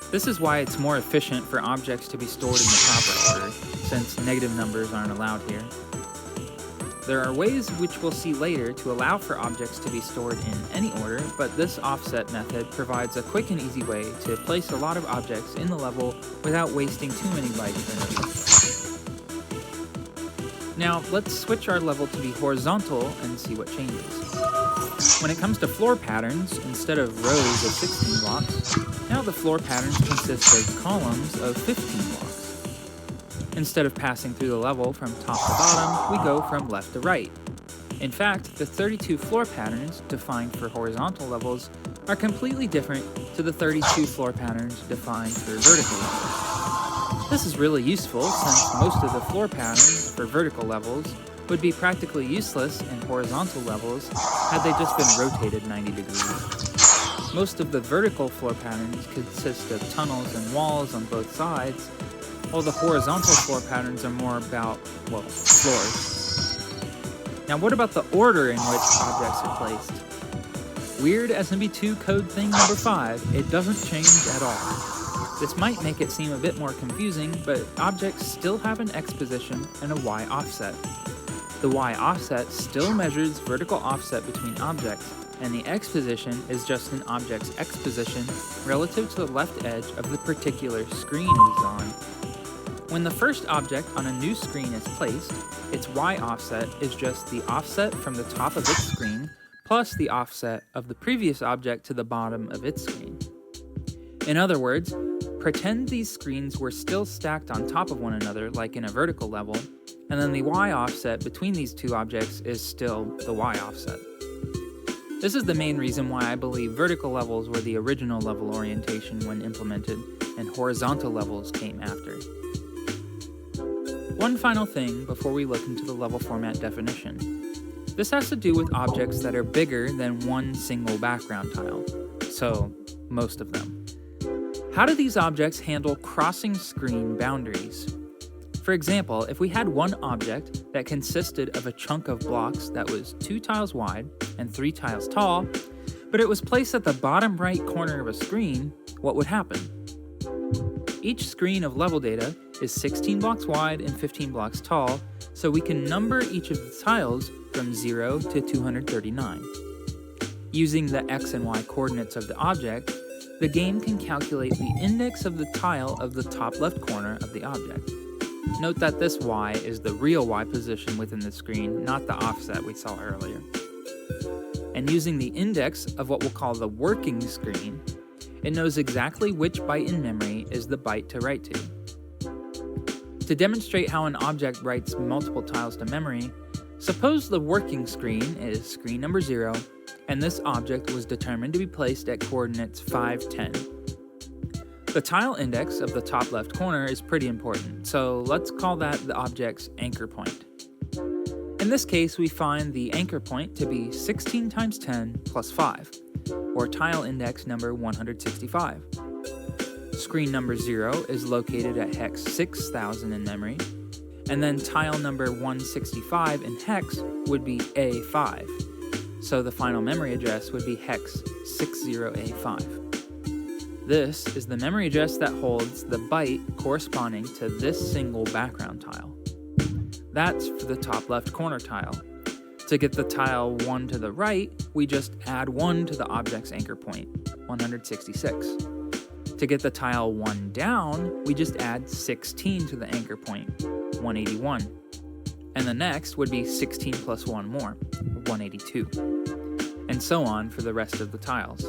This is why it's more efficient for objects to be stored in the proper order, since negative numbers aren't allowed here. There are ways which we'll see later to allow for objects to be stored in any order, but this offset method provides a quick and easy way to place a lot of objects in the level without wasting too many bytes in it. Now, let's switch our level to be horizontal and see what changes. When it comes to floor patterns, instead of rows of 16 blocks, now the floor patterns consist of columns of 15 blocks. Instead of passing through the level from top to bottom, we go from left to right. In fact, the 32 floor patterns defined for horizontal levels are completely different to the 32 floor patterns defined for vertical levels. This is really useful since most of the floor patterns for vertical levels would be practically useless in horizontal levels had they just been rotated 90 degrees. Most of the vertical floor patterns consist of tunnels and walls on both sides, while the horizontal floor patterns are more about, well, floors. Now what about the order in which objects are placed? Weird SMB2 code thing number 5, it doesn't change at all. This might make it seem a bit more confusing, but objects still have an X position and a Y offset. The Y offset still measures vertical offset between objects, and the X position is just an object's X position relative to the left edge of the particular screen it is on. When the first object on a new screen is placed, its Y offset is just the offset from the top of its screen plus the offset of the previous object to the bottom of its screen. In other words, pretend these screens were still stacked on top of one another like in a vertical level, and then the Y offset between these two objects is still the Y offset. This is the main reason why I believe vertical levels were the original level orientation when implemented, and horizontal levels came after. One final thing before we look into the level format definition. This has to do with objects that are bigger than one single background tile, so most of them. How do these objects handle crossing screen boundaries? For example, if we had one object that consisted of a chunk of blocks that was 2 tiles wide and 3 tiles tall, but it was placed at the bottom right corner of a screen, what would happen? Each screen of level data is 16 blocks wide and 15 blocks tall, so we can number each of the tiles from 0 to 239. Using the X and Y coordinates of the object, the game can calculate the index of the tile of the top left corner of the object. Note that this Y is the real Y position within the screen, not the offset we saw earlier. And using the index of what we'll call the working screen, it knows exactly which byte in memory is the byte to write to. To demonstrate how an object writes multiple tiles to memory, suppose the working screen is screen number 0, and this object was determined to be placed at coordinates 5, 10. The tile index of the top left corner is pretty important, so let's call that the object's anchor point. In this case, we find the anchor point to be 16 times 10 plus 5, or tile index number 165. Screen number 0 is located at hex 6000 in memory, and then tile number 165 in hex would be A5, so the final memory address would be hex 60A5. This is the memory address that holds the byte corresponding to this single background tile. That's for the top left corner tile. To get the tile 1 to the right, we just add 1 to the object's anchor point, 166. To get the tile 1 down, we just add 16 to the anchor point, 181. And the next would be 16 plus 1 more, 182. And so on for the rest of the tiles.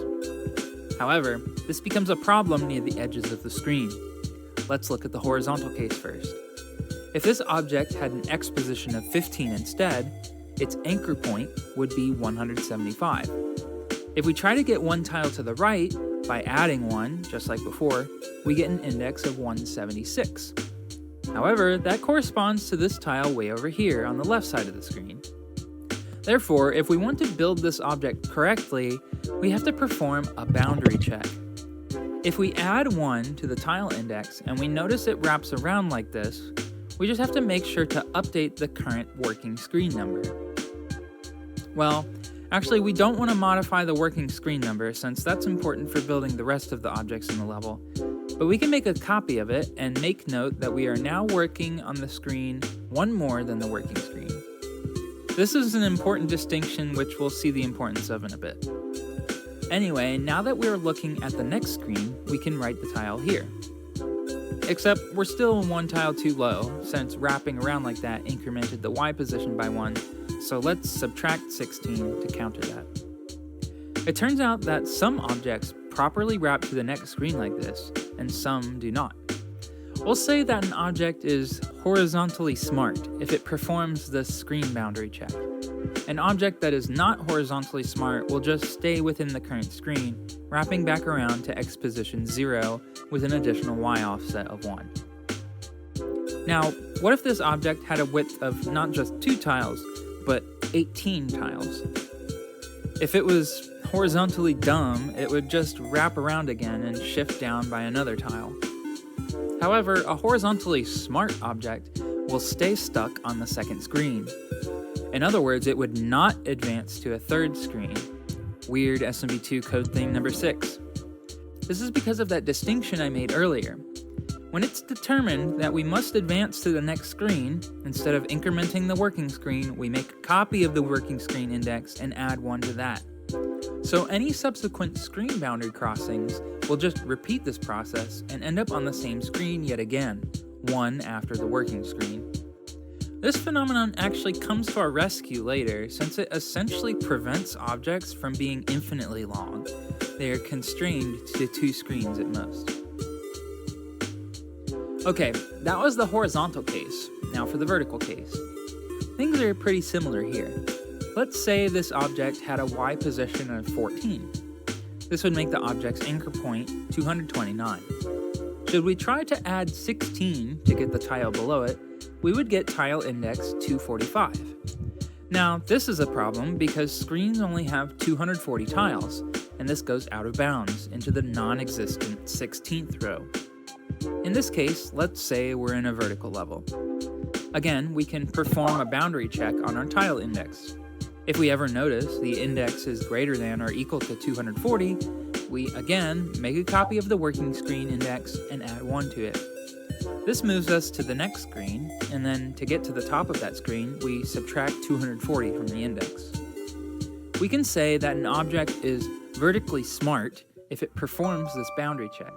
However, this becomes a problem near the edges of the screen. Let's look at the horizontal case first. If this object had an X position of 15 instead, its anchor point would be 175. If we try to get one tile to the right, by adding 1, just like before, we get an index of 176. However, that corresponds to this tile way over here on the left side of the screen. Therefore, if we want to build this object correctly, we have to perform a boundary check. If we add 1 to the tile index and we notice it wraps around like this, we just have to make sure to update the current working screen number. Well, actually we don't want to modify the working screen number since that's important for building the rest of the objects in the level, but we can make a copy of it and make note that we are now working on the screen one more than the working screen. This is an important distinction which we'll see the importance of in a bit. Anyway, now that we're looking at the next screen, we can write the tile here. Except we're still one tile too low, since wrapping around like that incremented the Y position by 1, so let's subtract 16 to counter that. It turns out that some objects properly wrap to the next screen like this, and some do not. We'll say that an object is horizontally smart if it performs the screen boundary check. An object that is not horizontally smart will just stay within the current screen, wrapping back around to X position 0 with an additional Y offset of 1. Now, what if this object had a width of not just 2 tiles, but 18 tiles? If it was horizontally dumb, it would just wrap around again and shift down by another tile. However, a horizontally smart object will stay stuck on the second screen. In other words, it would not advance to a third screen. Weird SMB2 code thing number 6. This is because of that distinction I made earlier. When it's determined that we must advance to the next screen, instead of incrementing the working screen, we make a copy of the working screen index and add 1 to that. So any subsequent screen boundary crossings will just repeat this process and end up on the same screen yet again, one after the working screen. This phenomenon actually comes to our rescue later since it essentially prevents objects from being infinitely long. They are constrained to 2 screens at most. Okay, that was the horizontal case. Now for the vertical case. Things are pretty similar here. Let's say this object had a Y position of 14. This would make the object's anchor point 229. Should we try to add 16 to get the tile below it, we would get tile index 245. Now, this is a problem because screens only have 240 tiles, and this goes out of bounds into the non-existent 16th row. In this case, let's say we're in a vertical level. Again, we can perform a boundary check on our tile index. If we ever notice the index is greater than or equal to 240, we again make a copy of the working screen index and add 1 to it. This moves us to the next screen, and then to get to the top of that screen, we subtract 240 from the index. We can say that an object is vertically smart if it performs this boundary check.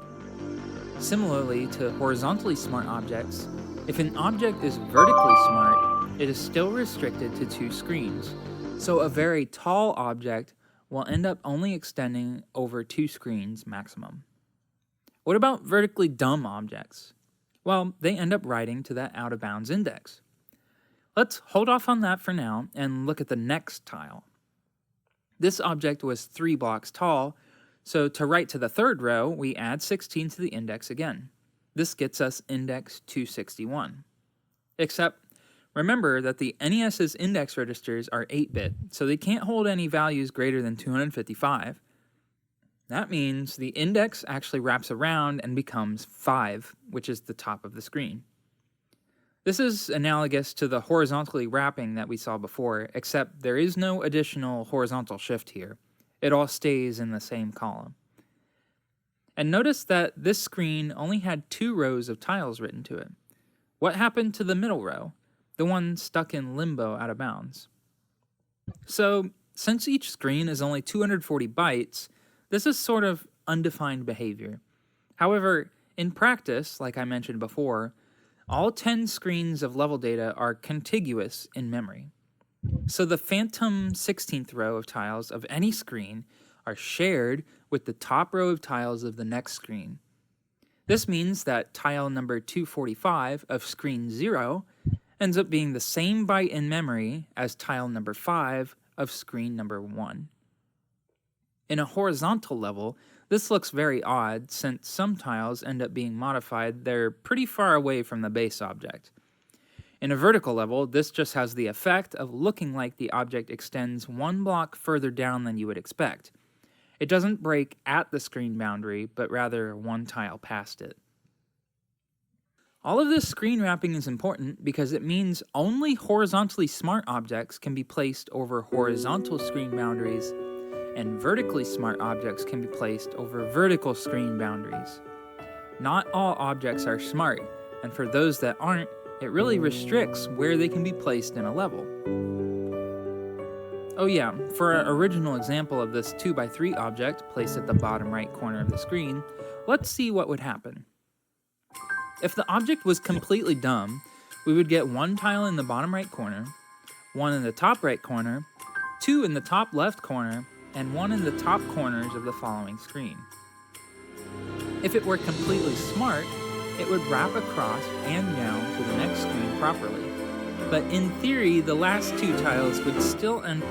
Similarly to horizontally smart objects, if an object is vertically smart, it is still restricted to 2 screens. So a very tall object will end up only extending over 2 screens maximum. What about vertically dumb objects? Well, they end up writing to that out-of-bounds index. Let's hold off on that for now and look at the next tile. This object was 3 blocks tall, so to write to the third row, we add 16 to the index again. This gets us index 261. Except, remember that the NES's index registers are 8-bit, so they can't hold any values greater than 255. That means the index actually wraps around and becomes 5, which is the top of the screen. This is analogous to the horizontally wrapping that we saw before, except there is no additional horizontal shift here. It all stays in the same column. And notice that this screen only had 2 rows of tiles written to it. What happened to the middle row, the one stuck in limbo out of bounds? So, since each screen is only 240 bytes, this is sort of undefined behavior. However, in practice, like I mentioned before, all 10 screens of level data are contiguous in memory. So the phantom 16th row of tiles of any screen are shared with the top row of tiles of the next screen. This means that tile number 245 of screen 0 ends up being the same byte in memory as tile number 5 of screen number 1. In a horizontal level, this looks very odd since some tiles end up being modified they're pretty far away from the base object. In a vertical level, this just has the effect of looking like the object extends 1 block further down than you would expect. It doesn't break at the screen boundary, but rather 1 tile past it. All of this screen wrapping is important because it means only horizontally smart objects can be placed over horizontal screen boundaries, and vertically smart objects can be placed over vertical screen boundaries. Not all objects are smart, and for those that aren't, it really restricts where they can be placed in a level. Oh yeah, for our original example of this 2x3 object placed at the bottom right corner of the screen, let's see what would happen. If the object was completely dumb, we would get 1 tile in the bottom right corner, 1 in the top right corner, 2 in the top left corner, and 1 in the top corners of the following screen. If it were completely smart, it would wrap across and down to the next screen properly. But in theory, the last 2 tiles would still end.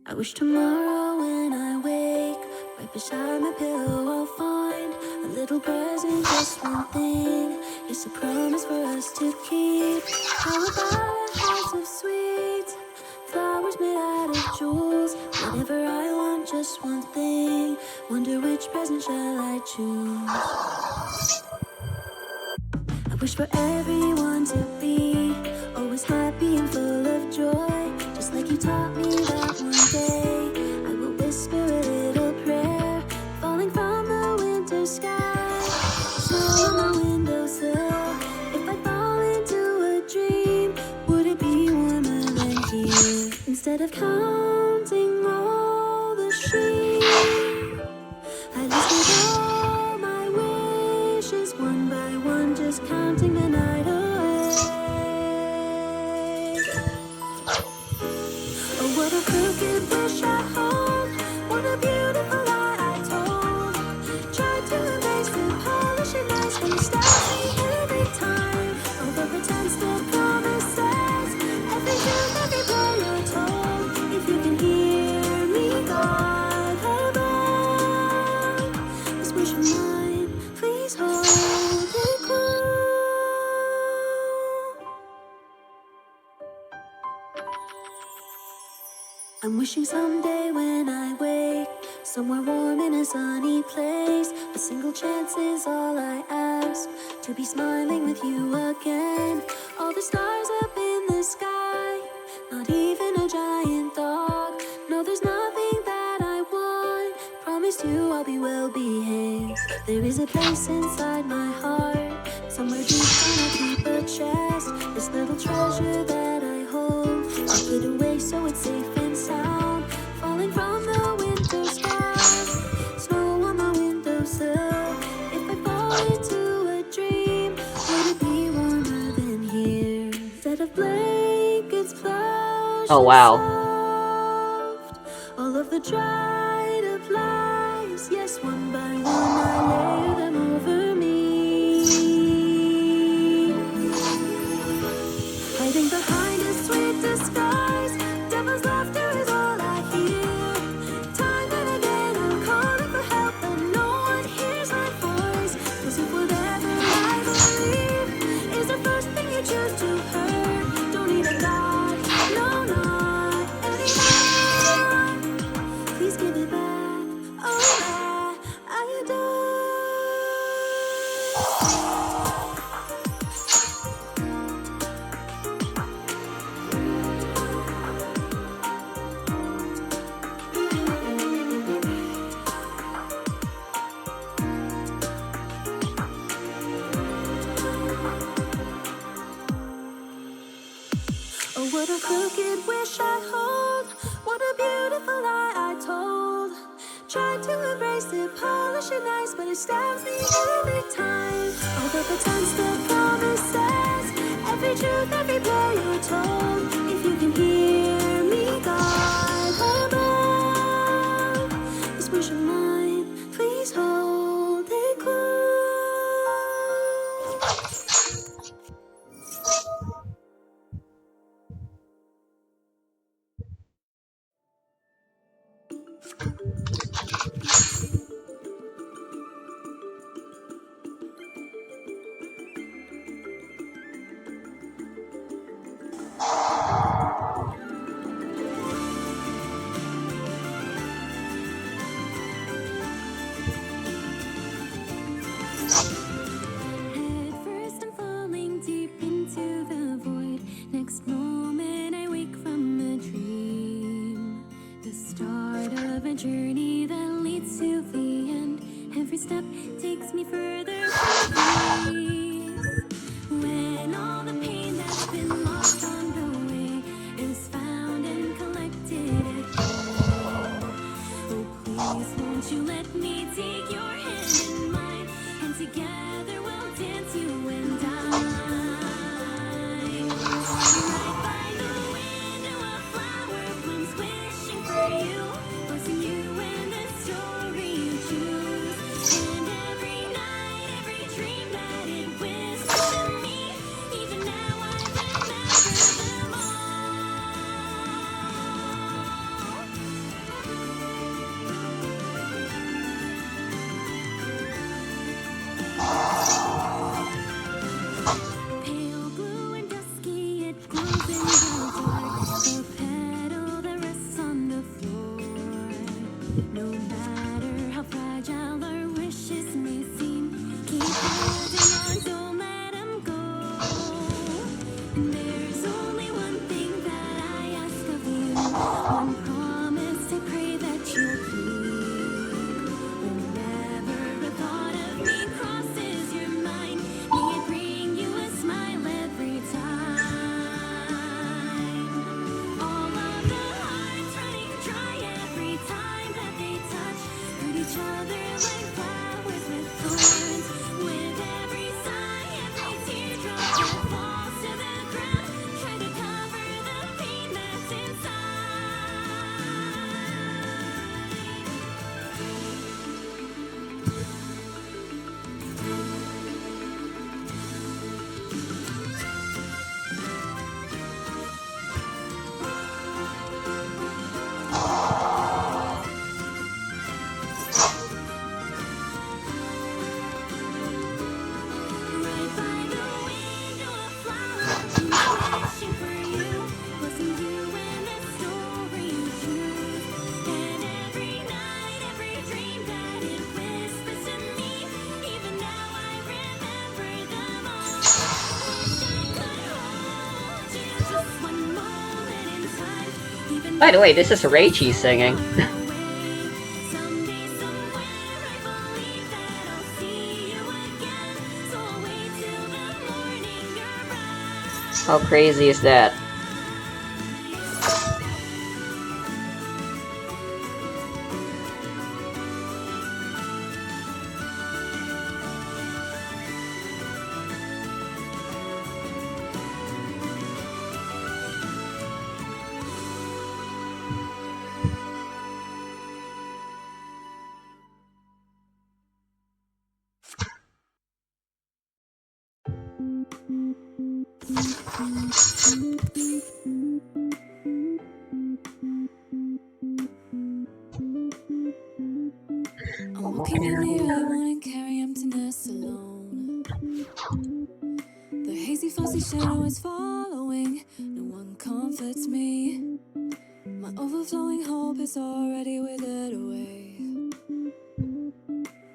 I wish tomorrow when I wake, right beside my pillow I'll find a little present, just one thing. It's a promise for us to keep. How about a house of sweets, flowers made out of jewels, whatever I want, just one thing. Wonder which present shall I choose? I wish for everyone to be always happy and full of joy, just like you taught me that one day. I will whisper a little prayer, falling from the winter sky. Snow on my windowsill. If I fall into a dream, would it be warmer than here? Instead of counting all the sheep, I listed all my wishes one by one, just counting the night away. Oh, what a crooked wish I hold, what a beautiful lie I told. Tried to erase the polish and nice, but you stab me every time. All the pretense, the promises, every truth, every play you're told. If you can hear me, God above, this wish of mine, please hold it close. I'm wishing someday when I wake, somewhere warm in a sunny place. A single chance is all I ask, to be smiling with you again. All the stars up in the sky, not even a giant dog. No, there's nothing that I want, promised you I'll be well behaved. There is a place inside my heart, somewhere deep down I keep a chest. This little treasure that I hold, tuck it away so it's safe and sound. Falling from the winter sky, snow on my windowsill. If I fall into a dream, would it be warmer than here? Instead of blankets, flowers, Oh wow. soft, all of the dried up lies, yes, one by one I layer them over me. Hiding behind a sweet disguise, devil's laughter is all I hear. Time and again I'm calling for help, but no one hears my voice. 'Cause if whatever I believe is the first thing you choose to hurt, don't need a God, no, not anymore. Please give it back, oh, I adore special nice, but it stabs me every time. All the pretense, the promises, every truth, every play you're told. If you can hear me, God above, this push of mine, please hold it close. Head first, I'm falling deep into the void. Next moment, I wake from a dream. The start of a journey that leads to the end. Every step takes me further from peace. When all the pain that's been lost on the way is found and collected again. Oh, please, won't you let me take your hand in mine, and together we'll dance, you and I. Right by the window, a flower blooms, wishing for you, blessing you and the story you choose. And every night, every dream that it whispers to me, even now I remember them all. Pale blue and dusky, it glows in the dark. The petal that rests on the floor. No matter how fragile our wishes may seem, keep holding on, don't let them go. And there's only one thing that I ask of you, one promise I pray that you'll keep. Whenever the thought of me crosses your mind, may it bring you a smile every time. All of the hearts running dry every time that they touch, hurt each other like flowers with thorns. With every sigh, every teardrop that falls to the ground, try to cover the pain that's right by the window, a flower wishing for you, blessing you and the story you choose. And every night, every dream that it whispers to me, even now I remember them all. Wish I could hold you just one moment in time, even By the way, this is Reichi singing. someday, somewhere, I believe that I'll see you again. So I'll wait till the morning you're right. How crazy is that? I'm walking in the early morning, carry emptiness alone. The hazy, fuzzy shadow is following. No one comforts me. My overflowing hope is already withered away.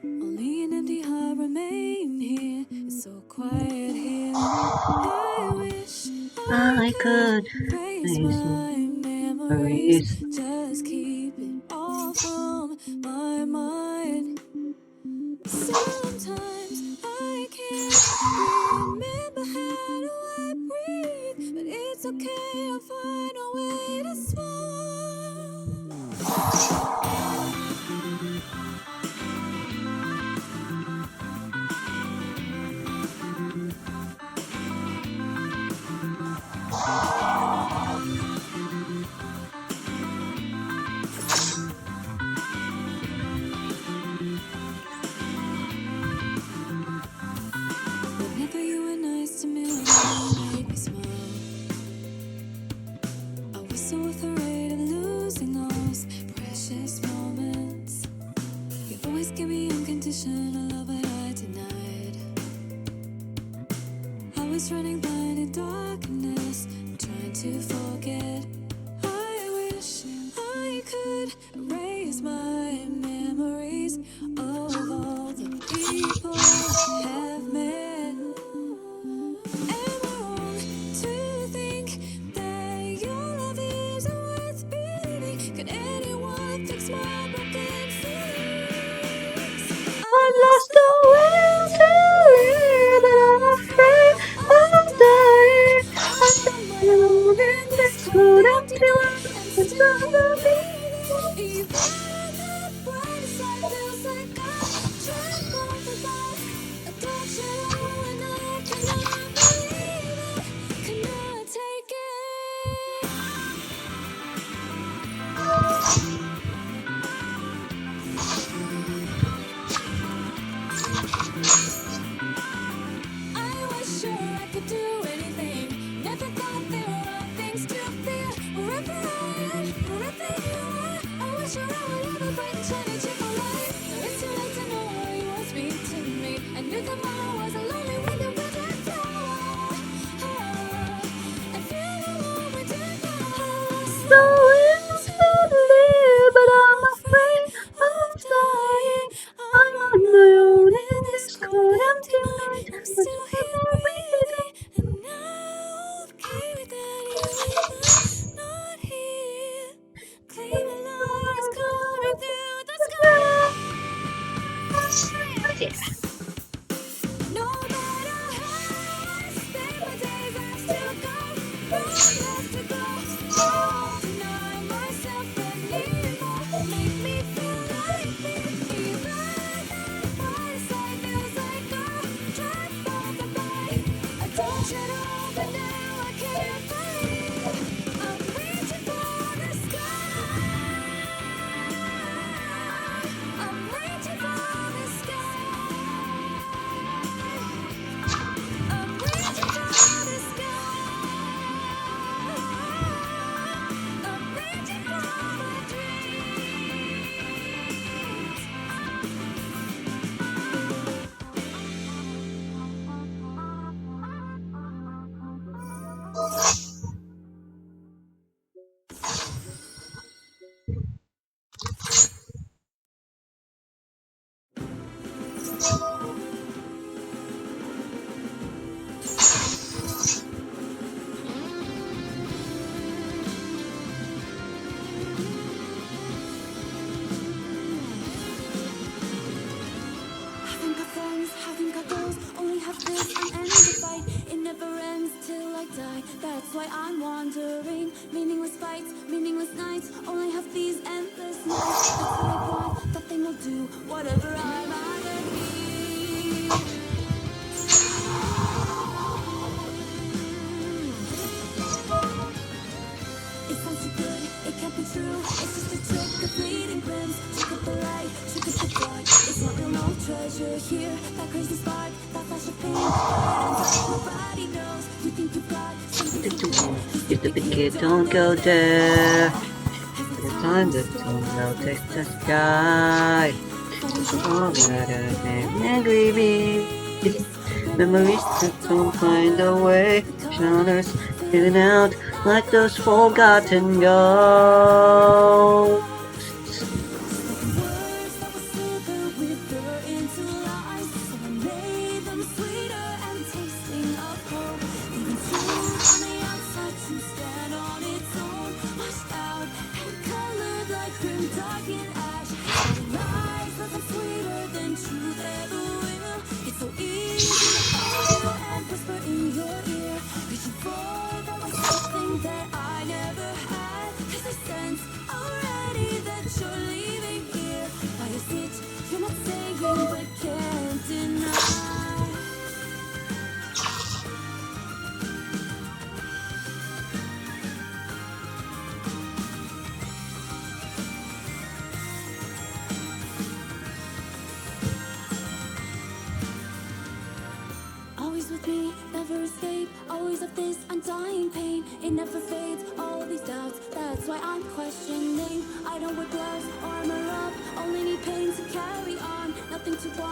Only an empty heart remain here. It's so quiet here. I wish I could erase my memories. Just keep it all from my mind. Sometimes I can't remember how do I breathe, but it's okay, I'll find a way to smile. repetition, a love that I denied. I was running blind in darkness, trying to forget. I wish I could erase my memories of all the people I have met. Am I wrong to think that your love isn't worth believing? Could anyone fix my broken feelings? I lost the will to live, and I'm afraid of dying. I'm alone in this cold empty world, and still breathing. Even the brightest light feels like I'm trapped on the line. A dark shadow, and I cannot believe it, cannot take it. I wish sure I could do anything. Never thought there were things to fear. Wherever I am, wherever you are, I wish sure I would ever bright and shiny chip my life. It's too late to know why you won't speak to me. I knew that my heart was a lonely wind that would not flow. And feel the moment in my heart. The will to live, but I'm afraid of dying. I'm on my own in this cold empty night. I'm still here breathing, and I'm okay with that. Even I'm not here. Clean light is coming through the sky. No matter how I spend my days, I still got room left to go. Won't deny myself anymore. Make me feel like me. Even the brightest light feels like I'm trapped on the light. I don't shut off, but now I can't breathe. I'm reaching for the sky. I'm reaching for the sky. I'm reaching for the sky. I'm reaching for my dreams. Haven't got friends, haven't got goals, only have this unending fight. It never ends till I die. That's why I'm wandering. Meaningless fights, meaningless nights, only have these endless nights. That's what I want, nothing will do, whatever I rather be. It sounds too good, it can't be true. It's just a trick of fleeting glimpse. Trick of the light, trick of the dark. It's not real, no treasure here. That crazy spark, that flash of pain. Nobody knows. You think you've got something to do. You stupid kid, don't go there. The time that will take the sky. All that and grieving. Memories that don't find a way. Shadows filling out like those forgotten ghosts. Words that were super wither into lies. So I made them sweeter and tasting of hope. Leaving truth on the outside to stand on its own. Washed out and colored like grim, dark and ash. Telling lies that are sweeter than truth ever will. It's so easy to follow and whisper in your ear. Reaching for that was something that I never had. 'Cause I sense already that you're leaving here. Why is it you're not saying but can't deny? Always with me, never escape. Always of this undying pain. It never fades, all these doubts. That's why I'm questioning. I don't wear gloves or armor up. Only need pain to carry on. Nothing to want.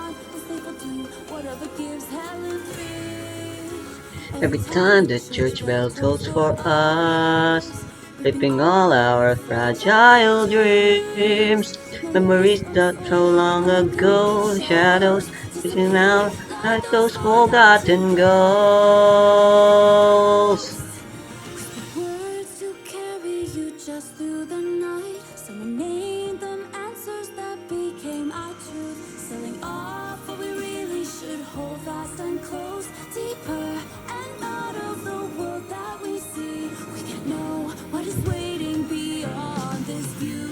Every time the church bell tolls for us, sleeping all our fragile dreams. Memories that so long ago, shadows reaching out like those forgotten goals. Words to carry you just through the night. Someone named them answers that became our truth. Selling off what we really should hold fast and close. Deeper and out of the world that we see. We can't know what is waiting beyond this view.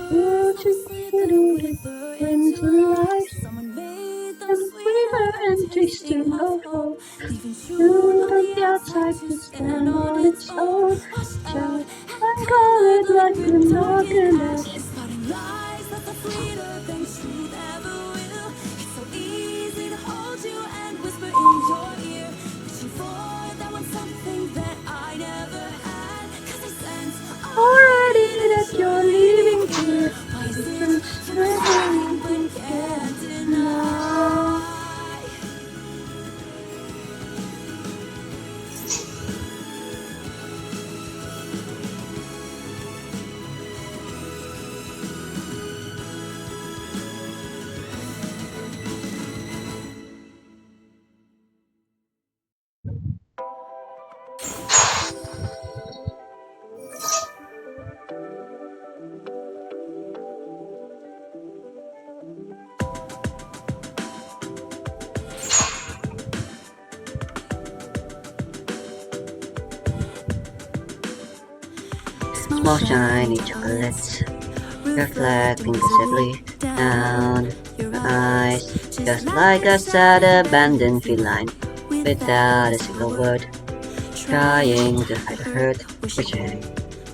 Words that slid the river into life. Someone made them sweeter and tasting of hope. Leaving truth on the outside to stand on its own. Washed out and colored like an organization. Spotting lies that the sweeter than truth ever will. It's so easy to hold you and whisper in your ear. Reaching for that one something that I never had. 'Cause I sense already that you're leaving here. Why is it surviving but can't deny? Small shiny chocolates, reflecting visibly down your eyes, just like a sad abandoned feline, without a single word, trying to hide the hurt, wishing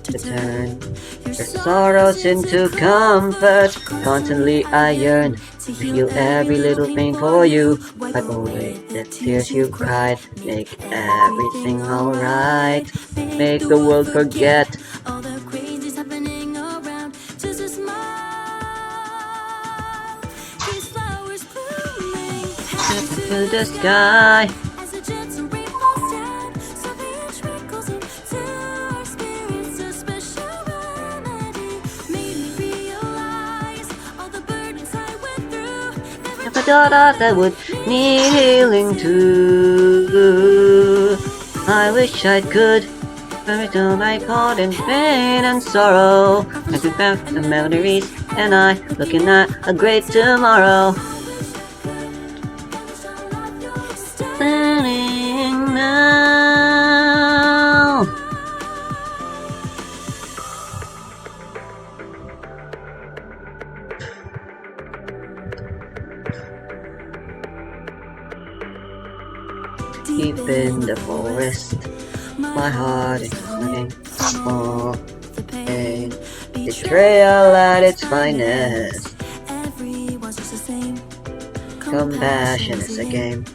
to turn your sorrows into comfort. Constantly I yearn to feel every little pain for you, wipe away the tears you cried, make everything alright, make the world forget. All the crazy's happening around. Just a smile. These flowers blooming. To the sky. As a gentle rain falls down, something trickles into our spirits. A special remedy made me realize all the burdens I went through. Never thought I would need healing too. I wish I could. Every time I caught in pain and sorrow, I could back the memories, and I looking at a great tomorrow. Standing now. Deep in the forest, my heart is looking for the pain, betrayal at its finest. Everyone's just the same. Compassion is a game.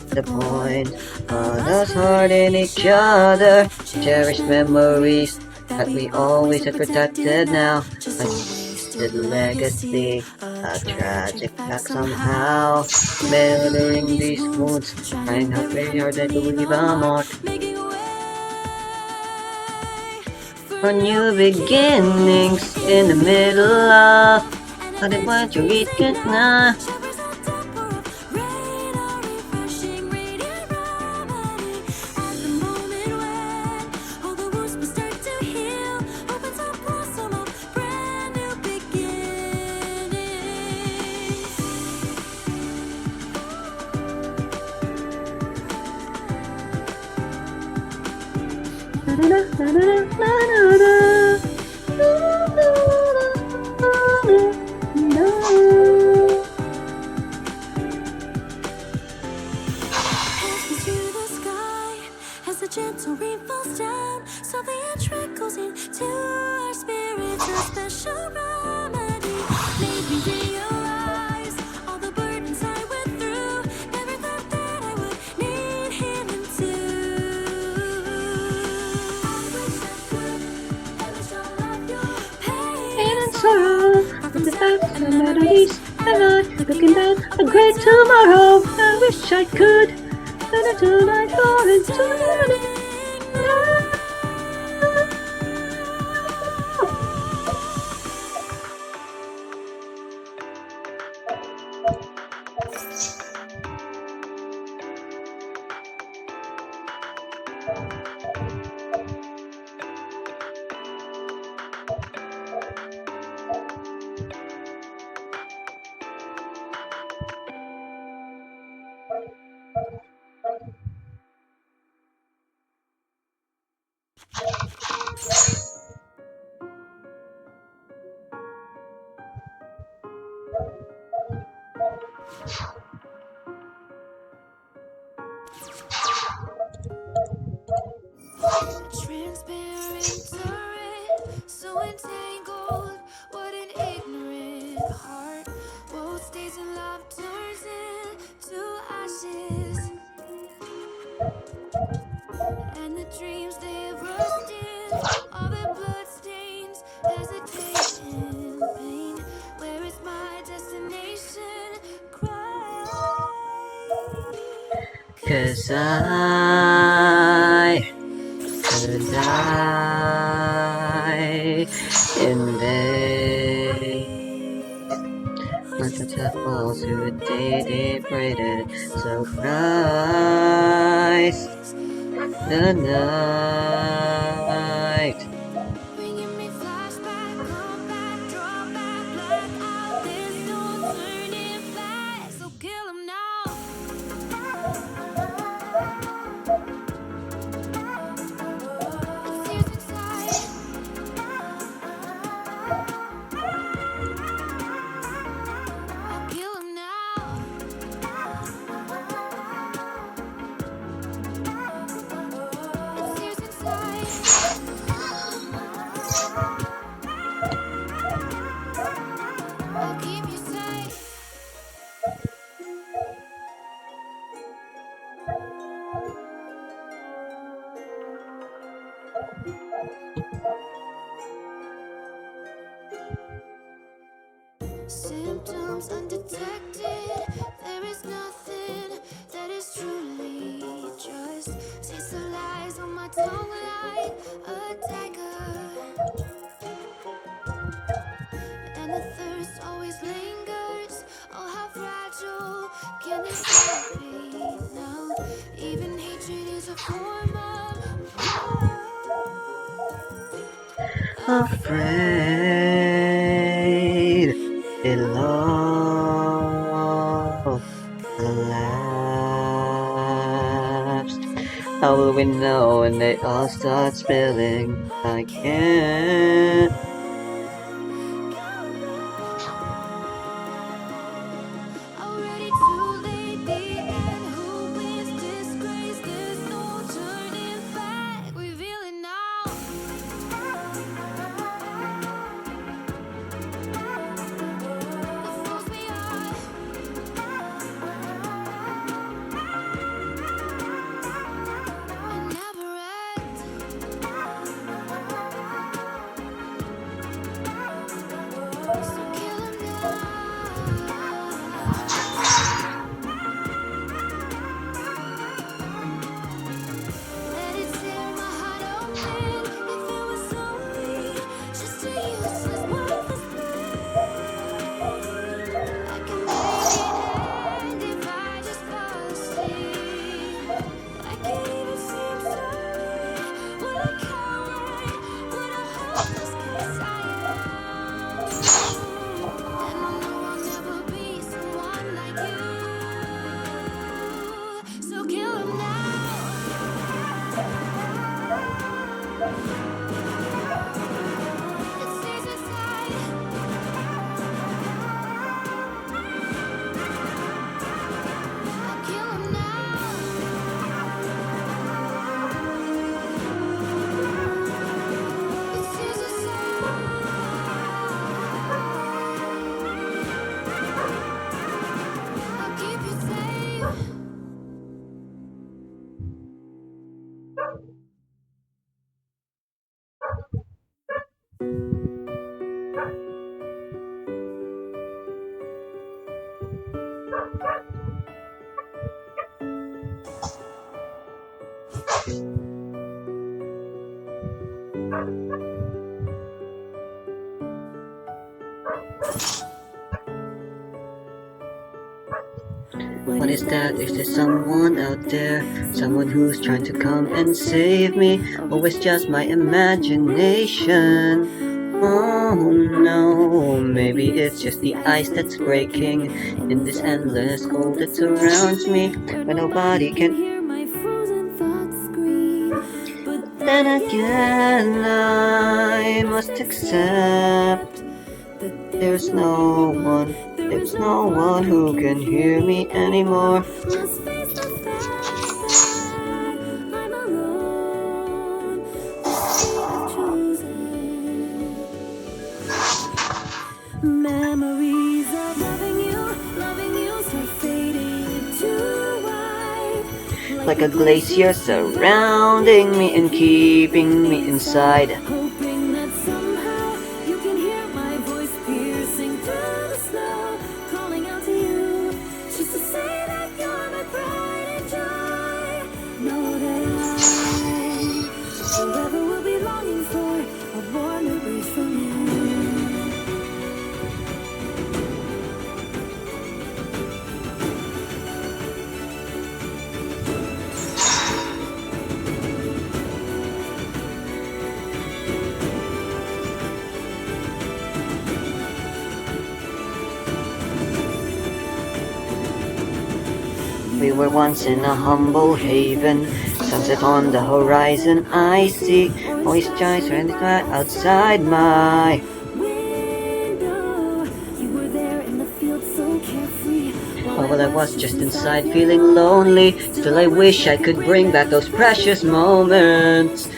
The point of us hurting each other, cherished memories that we always had protected now. A wasted legacy, a tragic fact somehow. Murdering these wounds, trying how very hard to believe I'm on. For new beginnings in the middle of, but it won't you reach it now. Na na na na na na na. gentle rain falls down, softly it trickles into our spirits. A special remedy made me realize all the burdens I went through. Never thought that I would need healing too. I wish I could erase all of your pain and sorrow from the facts and melodies. And I'm looking down a great tomorrow. I wish I could turn into my fall into the transparent turret, so entangled. What an ignorant heart. Both stays in love turns into ashes, and the dreams they have rusted, all their blood stains, hesitation, pain. Where is my destination? Cry. 'Cause I could die in vain. But the falls who deep-braided, so Christ the night. Bringing me flashback, come back, draw back, black out. There's no turning back, so kill 'em now. It's tears inside. I'll kill 'em now. It's tears inside. I'll keep you safe. Symptoms undetected. There is nothing that is truly just. Taste the lies on my tongue like a dagger, and the thirst always lingers. Oh, how fragile can this love be now? Even hatred is a form of afraid it'll all collapse. How will we know when they all start spilling? I can't. Already too late, the end. Who wins disgrace? There's no turning back. Reveal it now. The fools we are. It never ends. What is that? Is there someone out there? Someone who's trying to come and save me? Or it's just my imagination? Oh no, maybe it's just the ice that's breaking in this endless cold that surrounds me, where nobody can hear my frozen thoughts scream. But then again, I must accept that there's no one who can hear me anymore. Let's face the fact I'm alone. I've chosen. Memories of loving you start fading to white, like a glacier surrounding me and keeping me inside. Hoping that somehow you can hear my voice piercing through the snow, calling out to you, just to say that you're my pride and joy. Know that I forever will be longing for a warm embrace from you. We were once in a humble haven, sunset on the horizon I see, moist skies right outside my window. You were there in the field so carefree, while I was just inside feeling lonely. Still I wish I could bring back those precious moments,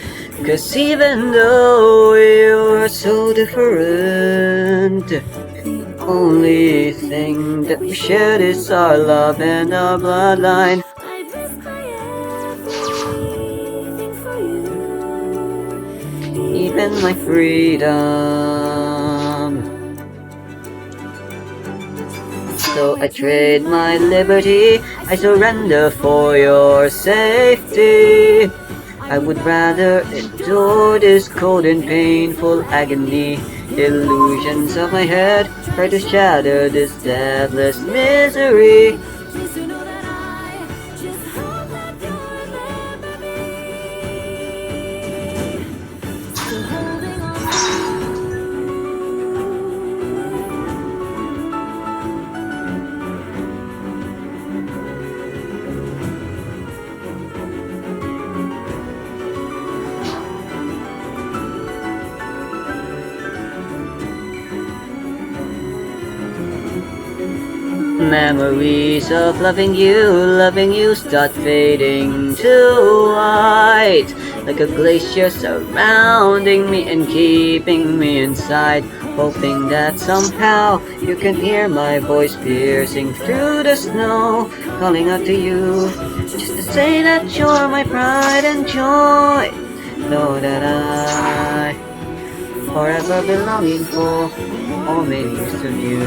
'cause even though we were so different, the only thing that we shared is our love and our bloodline. I'd risk my everything for you, even my freedom. So I trade my liberty, I surrender for your safety. I would rather endure this cold and painful agony. Illusions of my head try to shatter this deathless misery. Please do know that I just hope that you'll remember me. Still holding on to memories of loving you start fading to white, like a glacier surrounding me and keeping me inside. Hoping that somehow you can hear my voice piercing through the snow, calling out to you, just to say that you're my pride and joy. Know that I forever be longing for all made use of you.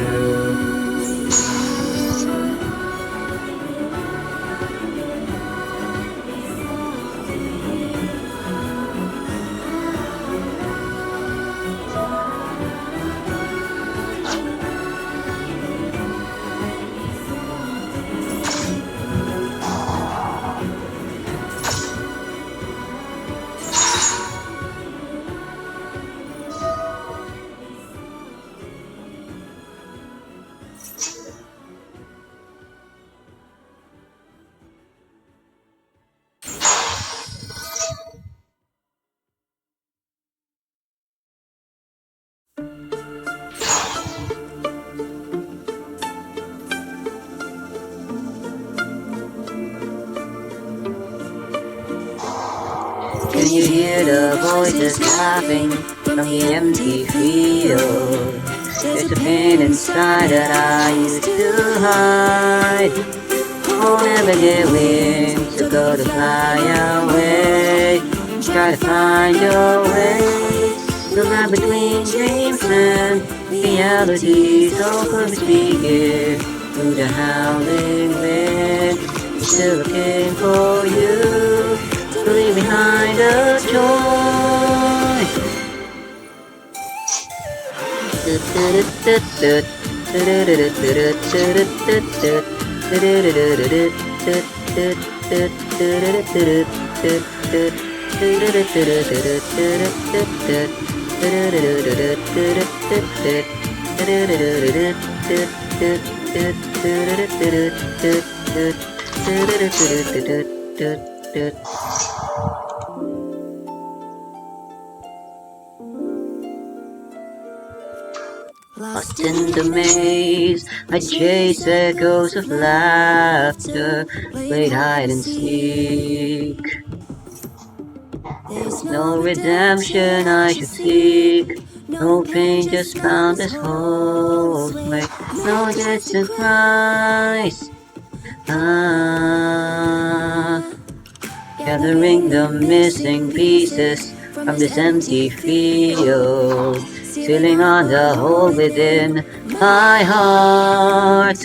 Can you hear the voices laughing from the empty field? There's a pain inside that I used to hide. Won't ever get wings to go to fly away. Try to find your way. The line between dreams and reality, so close to speaking through the howling wind. Still looking for you, believing Lost in the maze, I chase echoes of laughter, played hide and seek. There's no redemption I should seek, no pain, just boundless hope, no distant cries. Gathering the missing pieces from this empty field, sealing on the hole within my heart.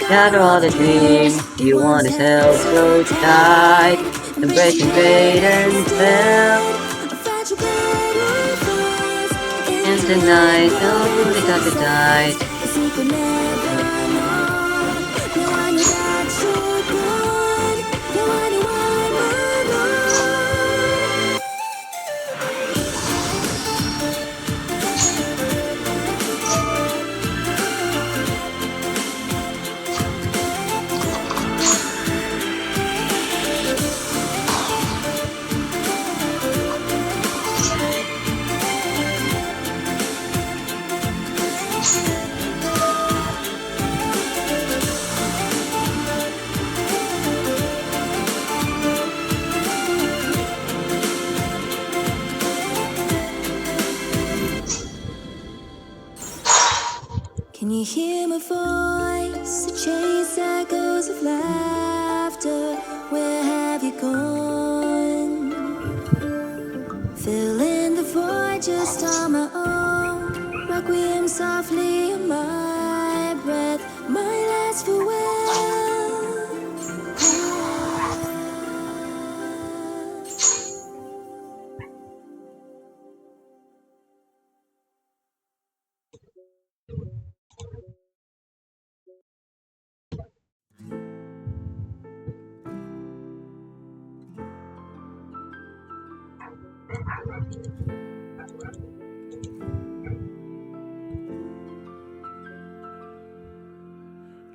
Gather all the dreams you want is held so tight, embracing fate and fell into night. Oh, we got the tide. Can you hear my voice? The chase echoes of laughter. Where have you gone? Fill in the void just on my own. Requiem softly on my breath. My last farewell.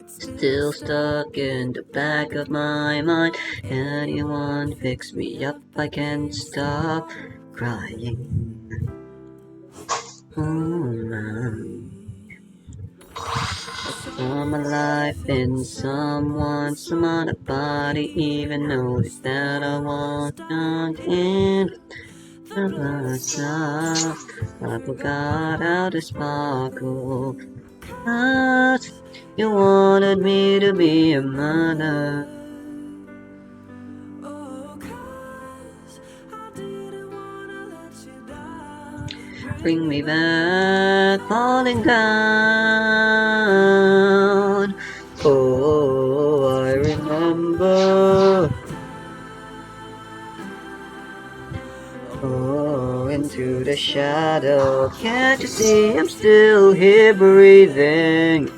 Still stuck in the back of my mind. Anyone fix me up? I can't stop crying. All my life in someone, some other body, even noticed that I walked on in myself. I forgot how to sparkle. But you wanted me to be a mother. Bring me back, falling down. Oh, I remember. Oh, into the shadow. Can't you see I'm still here breathing?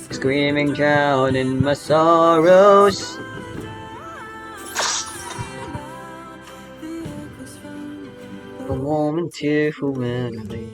Screaming down in my sorrows. From woman to humanity.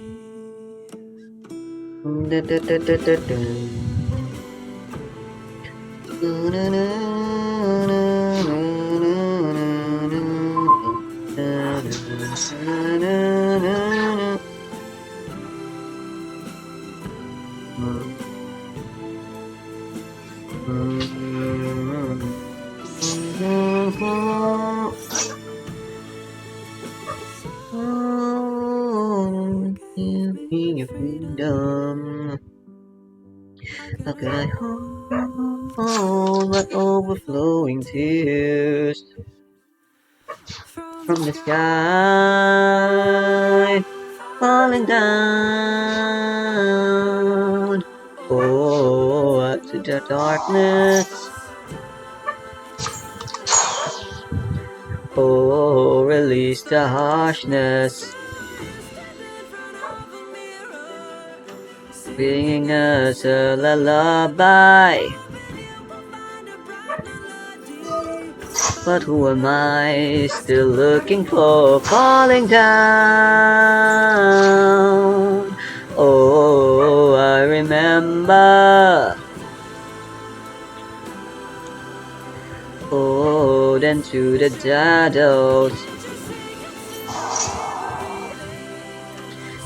Give me your freedom. How could I hold my overflowing tears from the sky falling down? Oh, up to the darkness. Oh, release the harshness. Singing us a lullaby. But who am I, still looking for falling down? Oh, I remember. Oh, then to the shadows,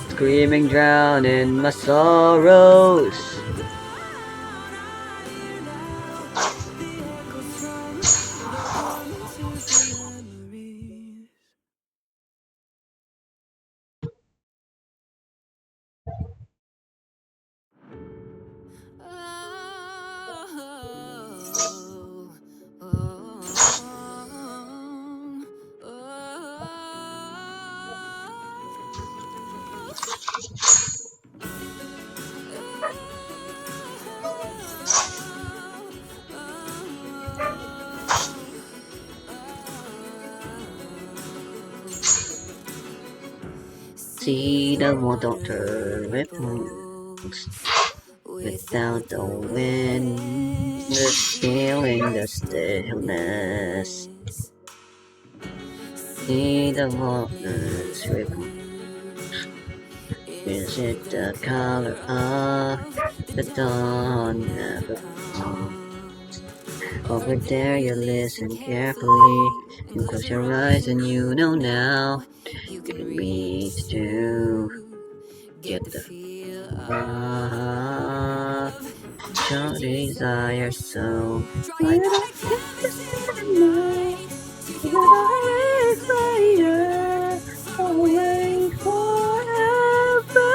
screaming, drowning my sorrows. See the water ripples without the wind, just feeling the stillness. See the waters ripples. Is it the color of the dawn never comes? Over there you listen carefully and close your eyes and you know now you can reach to get the your desire so I fire away forever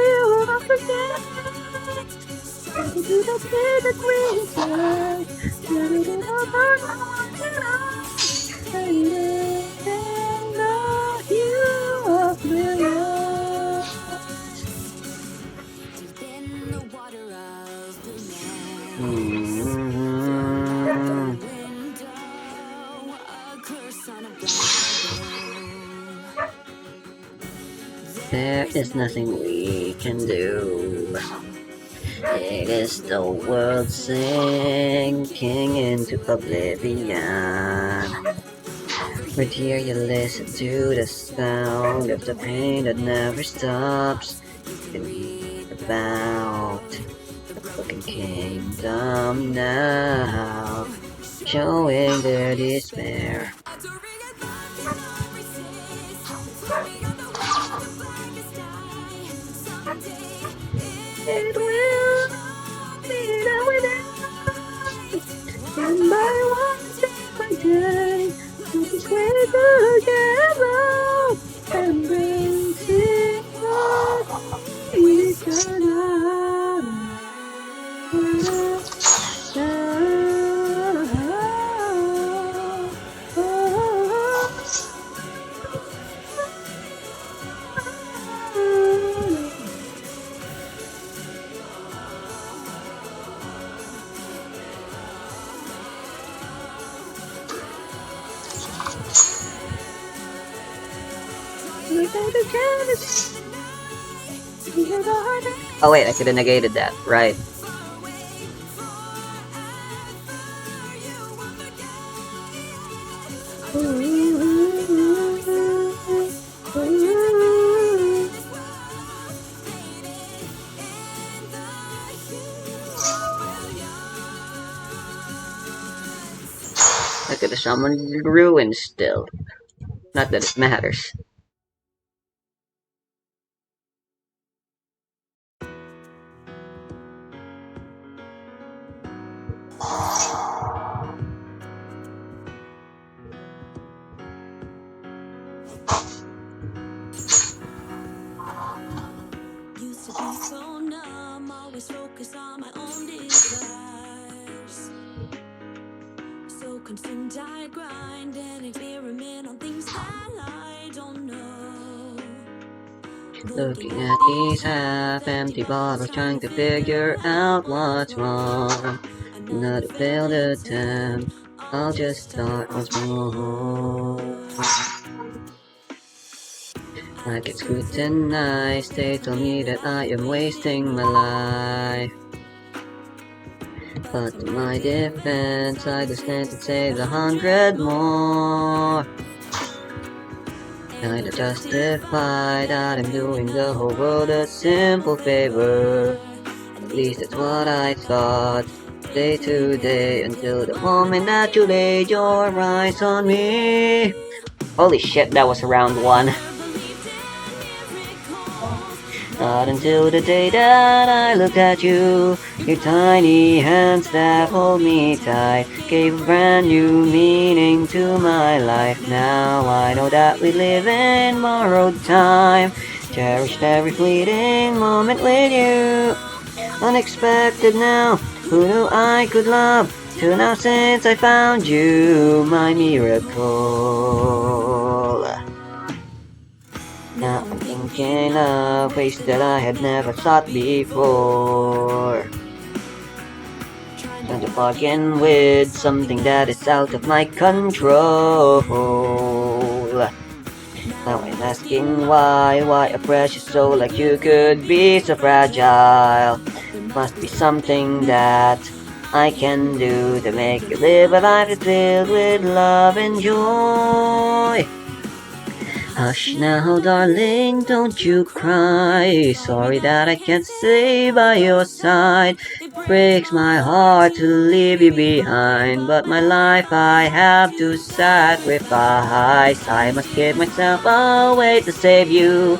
you will forget to the green side to the you are brilliant. There is nothing we can do. It is the world sinking into oblivion. Right here you listen to the sound of the pain that never stops. You can read about the broken kingdom now, showing their despair. It will be now and then, by one, day by day, we'll be sweating together and bring each other. Oh wait, I could have negated that, right? I could have summoned ruins still. Not that it matters. Used to be so numb, always focused on my own desires. So consumed I grind and experiment on things that I don't know. Looking at these half-empty bottles, trying to figure out what's wrong. Another failed attempt, I'll just start once more. I get scrutinized, they tell me that I am wasting my life. But in my defense, I just stand to save 100 more. Kinda justify that I'm doing the whole world a simple favor. At least that's what I thought, day to day, until the moment that you laid your eyes on me. Holy shit, that was round 1. Not until the day that I looked at you, your tiny hands that hold me tight gave a brand new meaning to my life. Now I know that we live in borrowed time, cherished every fleeting moment with you. Unexpected now, who knew I could love, till now since I found you, my miracle. Now I'm thinking of ways that I had never thought before. Trying to bargain with something that is out of my control. Now I'm asking why a precious soul like you could be so fragile. Must be something that I can do to make you live a life that's filled with love and joy. Hush now, darling, don't you cry. Sorry that I can't stay by your side. It breaks my heart to leave you behind, but my life I have to sacrifice. I must give myself away to save you.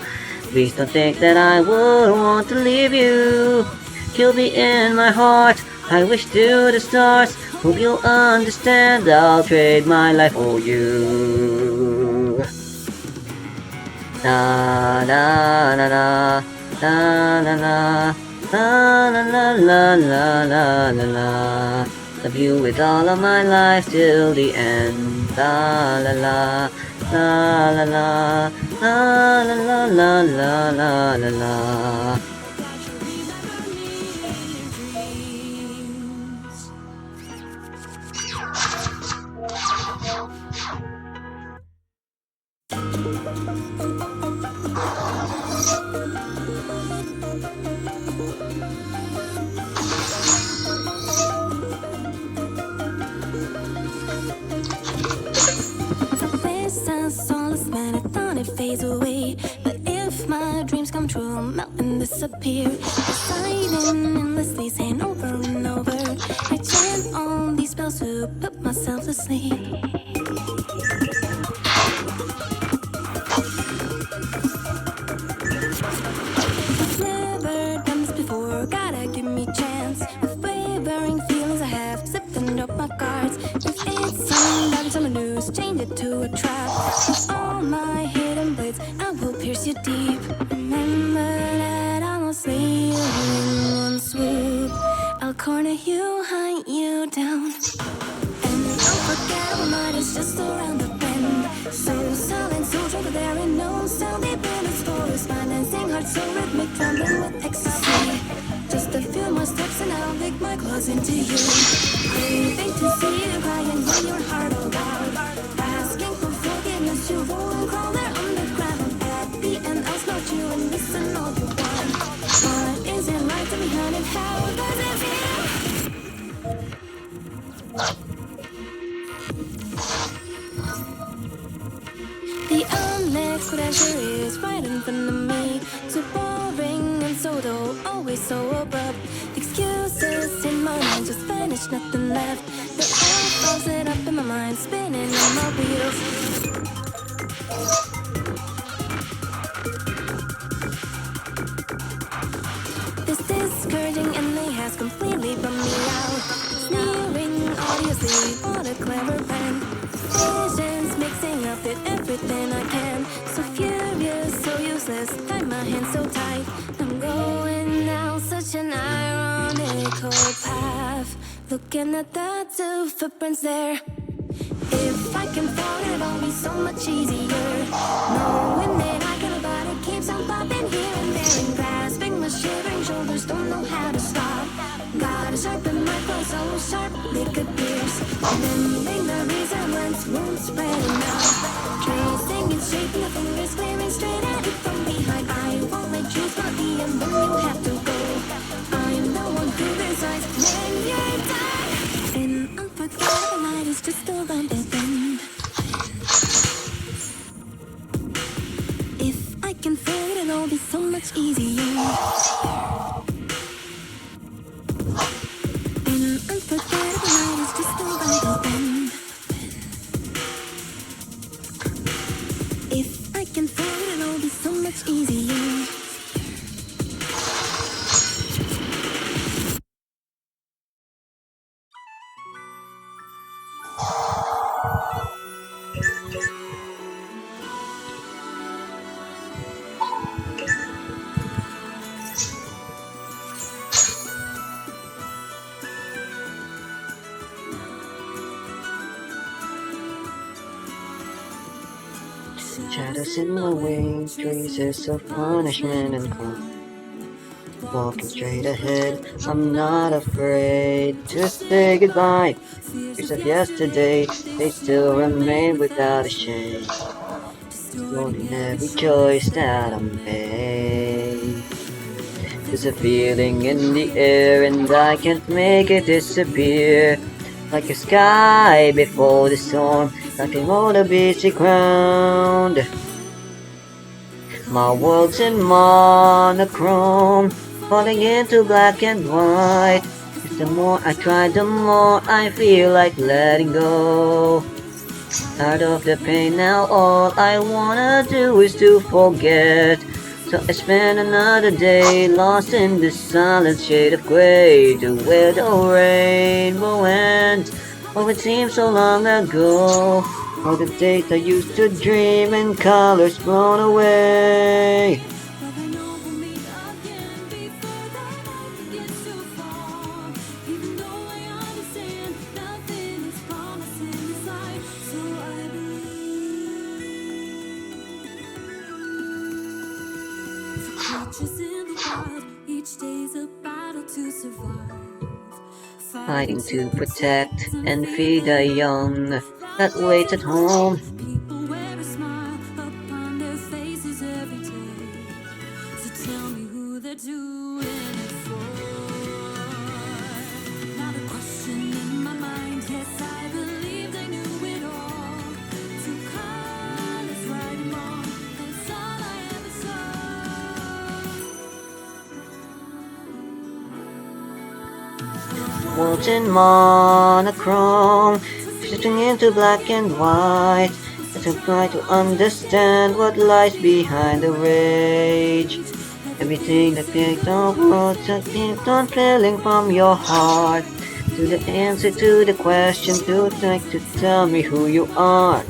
Please don't think that I would want to leave you. You'll be in my heart, I wish to the stars. Hope you'll understand, I'll trade my life for you. La la la la la la la la la la la la la la. Love you with all of my life till the end. La la la la la la la la la la la la la. Fades away, but if my dreams come true, I'll melt and disappear. Deciding endlessly, saying over and over, I chant all these spells to put myself to sleep. I've never done this before, gotta give me a chance. With wavering feelings I have, zipping up my cards. If it's something loose, change it to a trap. With all my hidden blades, I will pierce you deep. Remember that I won't slay you in one swoop. I'll corner you, hunt you down. And unforgettable night is just around the bend. So silent, so true, but there ain't no sound deep in its forest. My dancing heart so rhythmic, trembling with ecstasy. Just a few more steps and I'll dig my claws into you. Craving to see you cry and hear your heart aloud. Asking for forgiveness, you roll and crawl there underground. At the end I'll snort you and listen all you want. What is it like to be hunted? How does it feel? The next pleasure is right in front of me. So boring and so dull, always so abrupt. Excuses in my mind just vanished, nothing left. The all falls it up in my mind, spinning on my wheels. This discouraging ending has completely bummed me out. Sneering obviously, what a clever plan. Visions mixing up with everything I can. So furious, so useless, tie my hands so tight. I'm going down such an ironical path. Looking at the two footprints there. If I can fall, it'll be so much easier. Knowing that I can about it keeps on popping here and there. And grasping my shivering shoulders, don't know how to stop. Gotta sharpen my claws so sharp they could pierce. Remembering the resemblance, wounds spreading out. Tracing its shape, the fingers glaring straight at it. be so much easier. An unforgettable night is just around the bend. If I can find it, it'll be so much easier. Shadows in my way, traces of punishment and crime. Walking straight ahead, I'm not afraid to say goodbye. Fears of yesterday, they still remain without a shame. Slowly in every choice that I made. There's a feeling in the air and I can't make it disappear. Like a sky before the storm, like I'm on a busy ground. My world's in monochrome, falling into black and white. Cause the more I try, the more I feel like letting go. Tired of the pain now, all I wanna do is to forget. So I spend another day lost in the silent shade of gray, to where the rainbow ends. Oh, it seems so long ago. All the days I used to dream in colors blown away. But I know we'll meet again before that night gets too far. Even though I understand nothing is promised in this life, so I believe. For creatures in the wild, each day's a battle to survive. Fighting to protect and feed the young that waits at home. People wear a smile upon their faces every day. So tell me who they're doing it for. Not a question in my mind. Yes, I believe they knew it all. Two colors, right and wrong. That's all I ever saw. Worlds in monochrome, shifting into black and white. As I try to understand what lies behind the rage. Everything that takes on words that keeps on trailing from your heart. To the answer to the question, to try to tell me who you are. I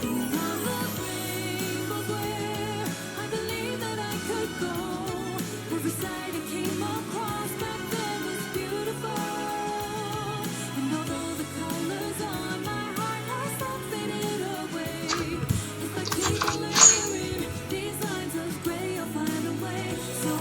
believe that I could go. Every sight I came across back then was beautiful. And although the colors on my heart have not faded away, if I keep on layering these lines of gray, I'll find a way. So I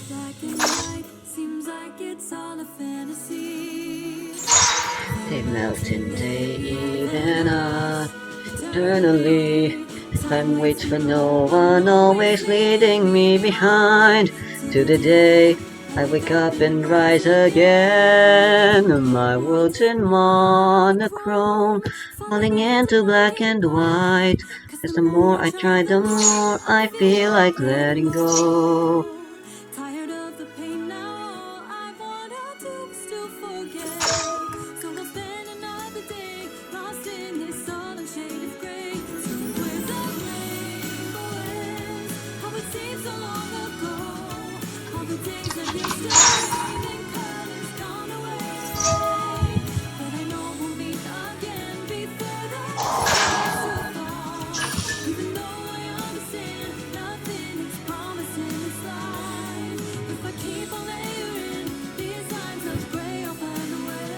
black and white seems like it's all a fantasy. They melt in day, even eternally. Time waits for no one, always leading me behind. To the day I wake up and rise again. My world's in monochrome, falling into black and white. As the more I try, the more I feel like letting go. Tired of the pain now, all I wanna do is to forget. So I'll spend another day lost in this sullen shade of gray. To where the rainbow ends. How it seems so long ago. All the days that used to dream in colors gone away. But I know we'll meet again before that night gets too far. Even though I understand nothing is promised in this life. If I keep on layering these lines of gray, I'll find a way.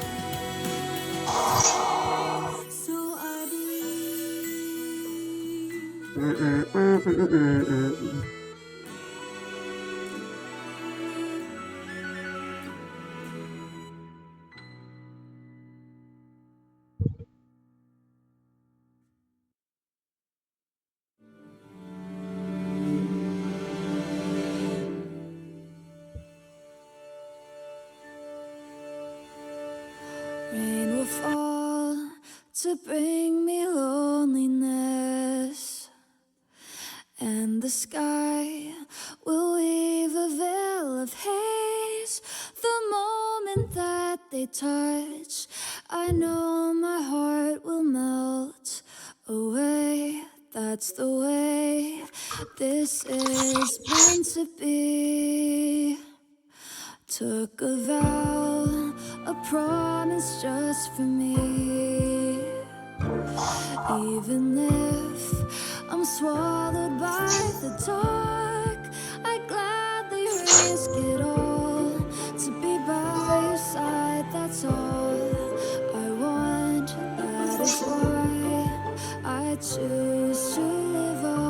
So I believe. Rain will fall to bring me loneliness, and the sky will weave a veil of haze. The moment that they touch, I know my heart will melt away. That's the way this is meant to be. Took a vow, a promise just for me. Even if I'm swallowed by the dark, I gladly risk it all to be by your side. That's all I want. That is why I choose to live on.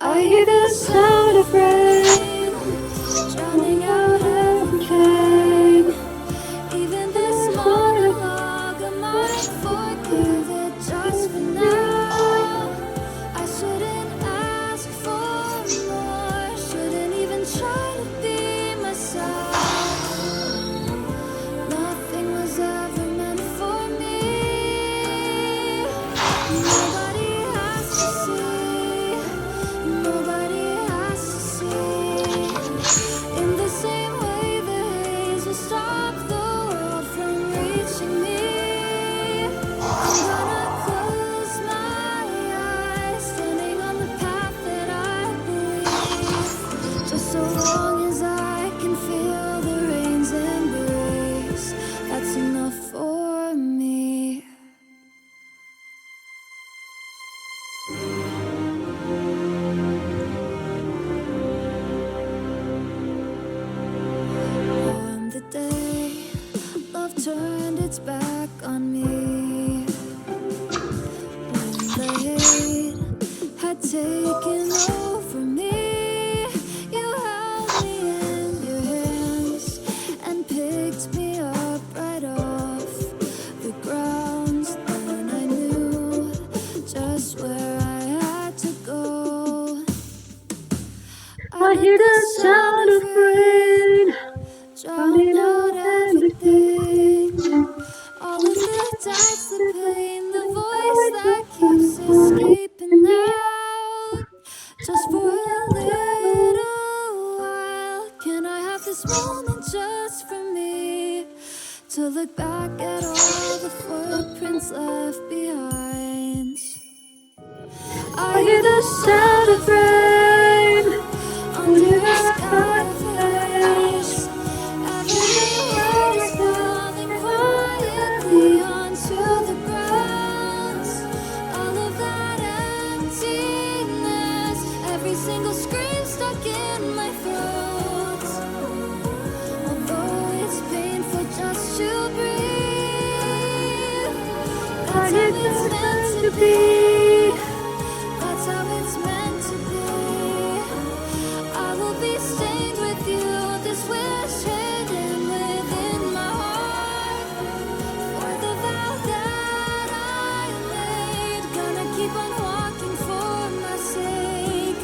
I hear the sound of rain, drowning out everything. Even this monologue, I might forgive it just for now. I shouldn't ask for more, shouldn't even try to be myself. Nothing was ever meant for me. Nobody has to see, nobody has to see. In the same way the haze will stop the world from reaching me, I'm gonna close my eyes, standing on the path that I believe. Just so long as I can feel the rain's embrace, that's enough for me. On the day love turned its back on me, when the hate had taken over me, you held me in your hands and picked me up right off the ground. Then I knew just where I had to go. I hear the sound of rain, drowning out everything. All of the doubts, the pain, the voice that keeps escaping out. Just for a little while, can I have this moment just for me? To look back at all the footprints left behind. I hear the sound of rain under a sky of haze. Everything was falling quietly onto the ground. All of that emptiness, every single scream stuck in my throat. Although it's painful just to breathe, that's how it's meant to be. That's how it's meant to be. I will be stained with you, this wish hidden within my heart. For the vow that I made, gonna keep on walking for my sake.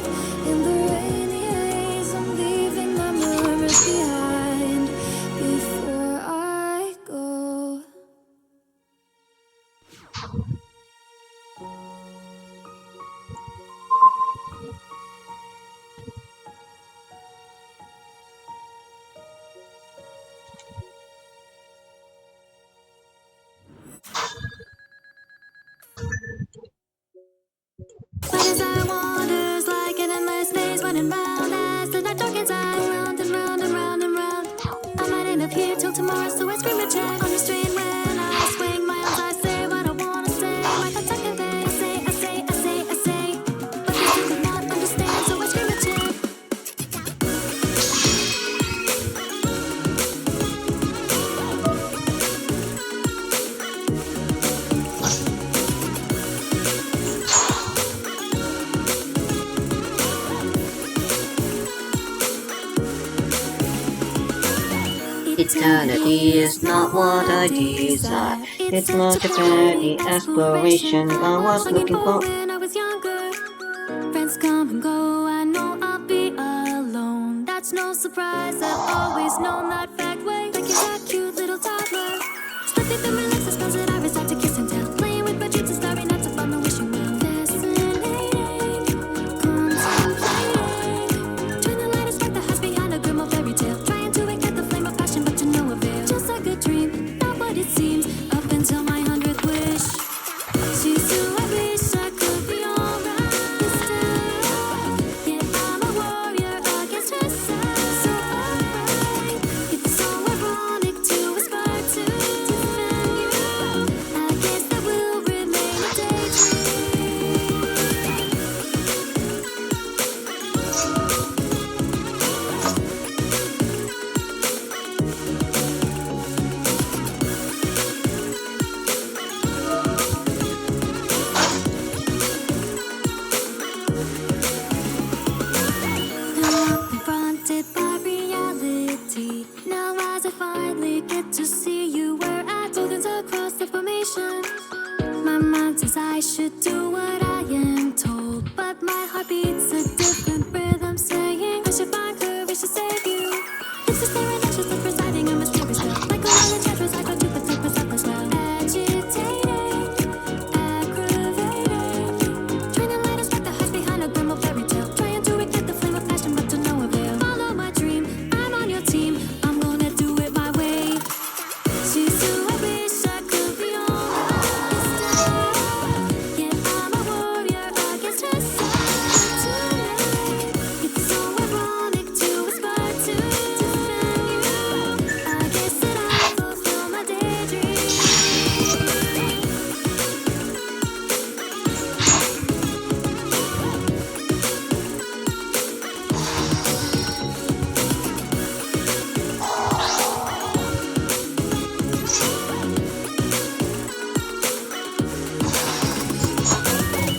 In the rainy haze, I'm leaving my murmurs behind before I go. But as I wanders like an endless maze, running round as the night darkens, I round and round and round and round. I might end up here till tomorrow, so I scream a check on the street when I swing my arms. I say what I wanna say, like a tuck and I say, I say, I say, I say. But they could not understand, so I scream a check. Eternity is not what I desire. It's not a the aspiration I was looking for. When I was younger, friends come and go, I know I'll be alone. That's it's no surprise. I've always known that fact way. Like you're that cute little toddler. Slipping through my legs, the spells that I recite to kiss and tell. Playing with my dreams and starry nights, I find the wishing well. Fascinating, contemplating. Trying to light a spark that hides behind a grim old fairy tale. Trying to ignite the flame of passion, but to no avail. Just like a dream, not what it seems. Up until my 100th wish. She's who I wish I could be alright. Yeah, I'm a warrior against her side. So alright. It's so ironic to aspire to defend you. I guess that will remain a daydream. Now I'm confronted by reality. Now as I finally get to see you where I tokens across the formation. My mind says I should do what I am told, but my heart beats a different rhythm, saying I should find courage to save you. It's the staring ashes of presiding a mysterious spell. Like a wild enchantress, I go to protect myself as well. Agitating, aggravating. Trying to light a spark that hides behind a grim old fairy tale. Trying to ignite the flame of passion, but to no avail. Follow my dream, I'm on your team. I'm gonna do it my way. She's who I wish I could be alright. Yeah, I'm a warrior against her side. Tonight, it's so ironic to aspire to defend you. I guess that I fulfill my daydream.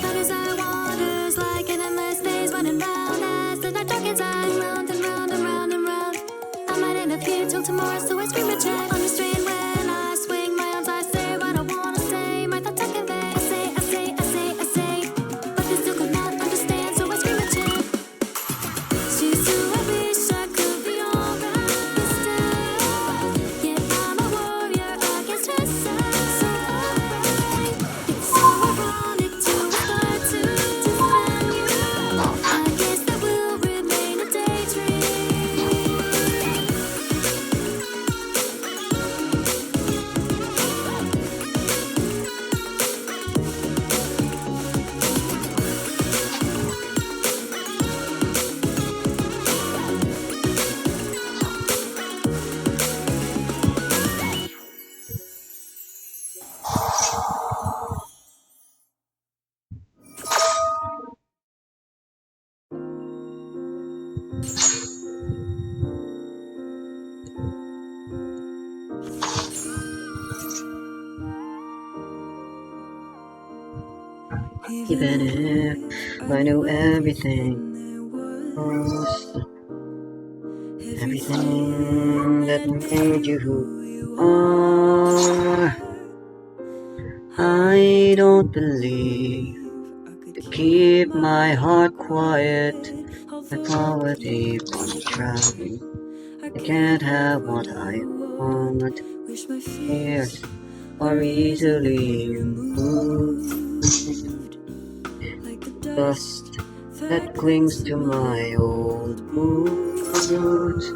But as I wanders like an endless maze, running round as the night darkens, I'm round and round and round and round. I might end up here till tomorrow, so I scream a chant. Unrestrained when I swing my arms, I say what I wanna say. My thoughts I convey, I say, I say, I say, I say. But they still could not understand, so I scream a chant. She's who I wish I could be alright. Yeah, I'm a warrior against her side. So alright. It's so ironic to aspire to defend you. I guess that will remain a daydream. Even if I knew everything, everything that made you who you are, I don't believe to keep my heart quiet. That's already one trying. I can't have what I want. Fears are easily removed. Dust that clings to my old boots.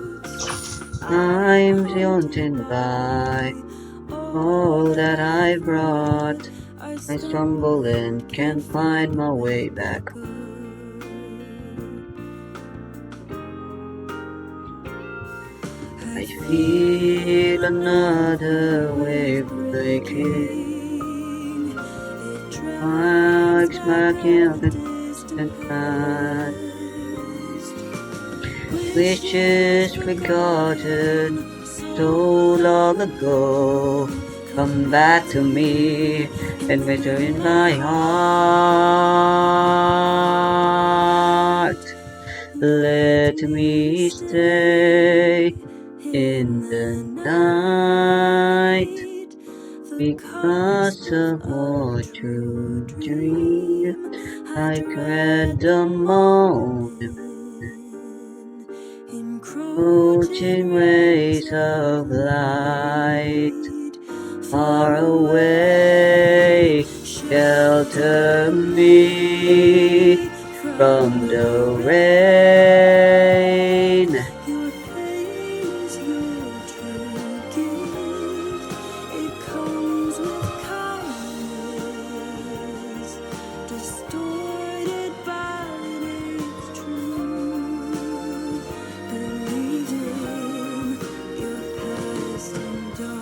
I'm haunted by all that I brought. I stumble and can't find my way back. I feel another wave breaking. Marks marking up the distant past. Wishes forgotten so long ago come back to me and whisper in my heart. Let me stay in the night because of what you dream. I read the moment in Encroaching ways of light, far away, shelter me from the rain. Your pain is your true gift. It comes with kindness, distorted but it's true. Believe in your past and darkness.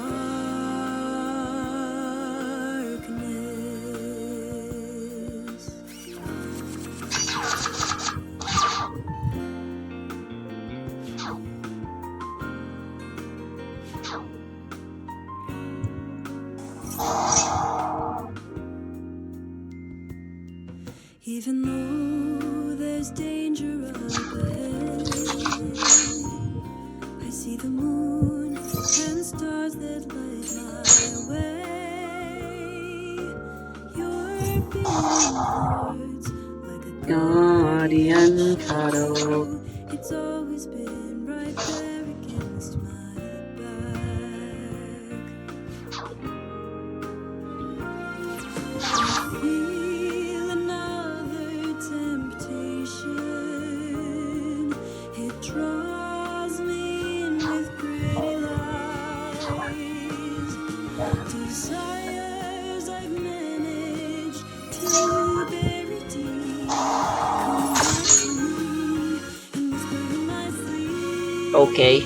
Even though there's danger up ahead, I see the moon and stars that light my way. Your beating hearts like a Guardian shadow, it's always been right there against my back. I feel another temptation. It draws me in with pretty lies. Desires I've managed to bury deep come back to me and whisper in my sleep. okay.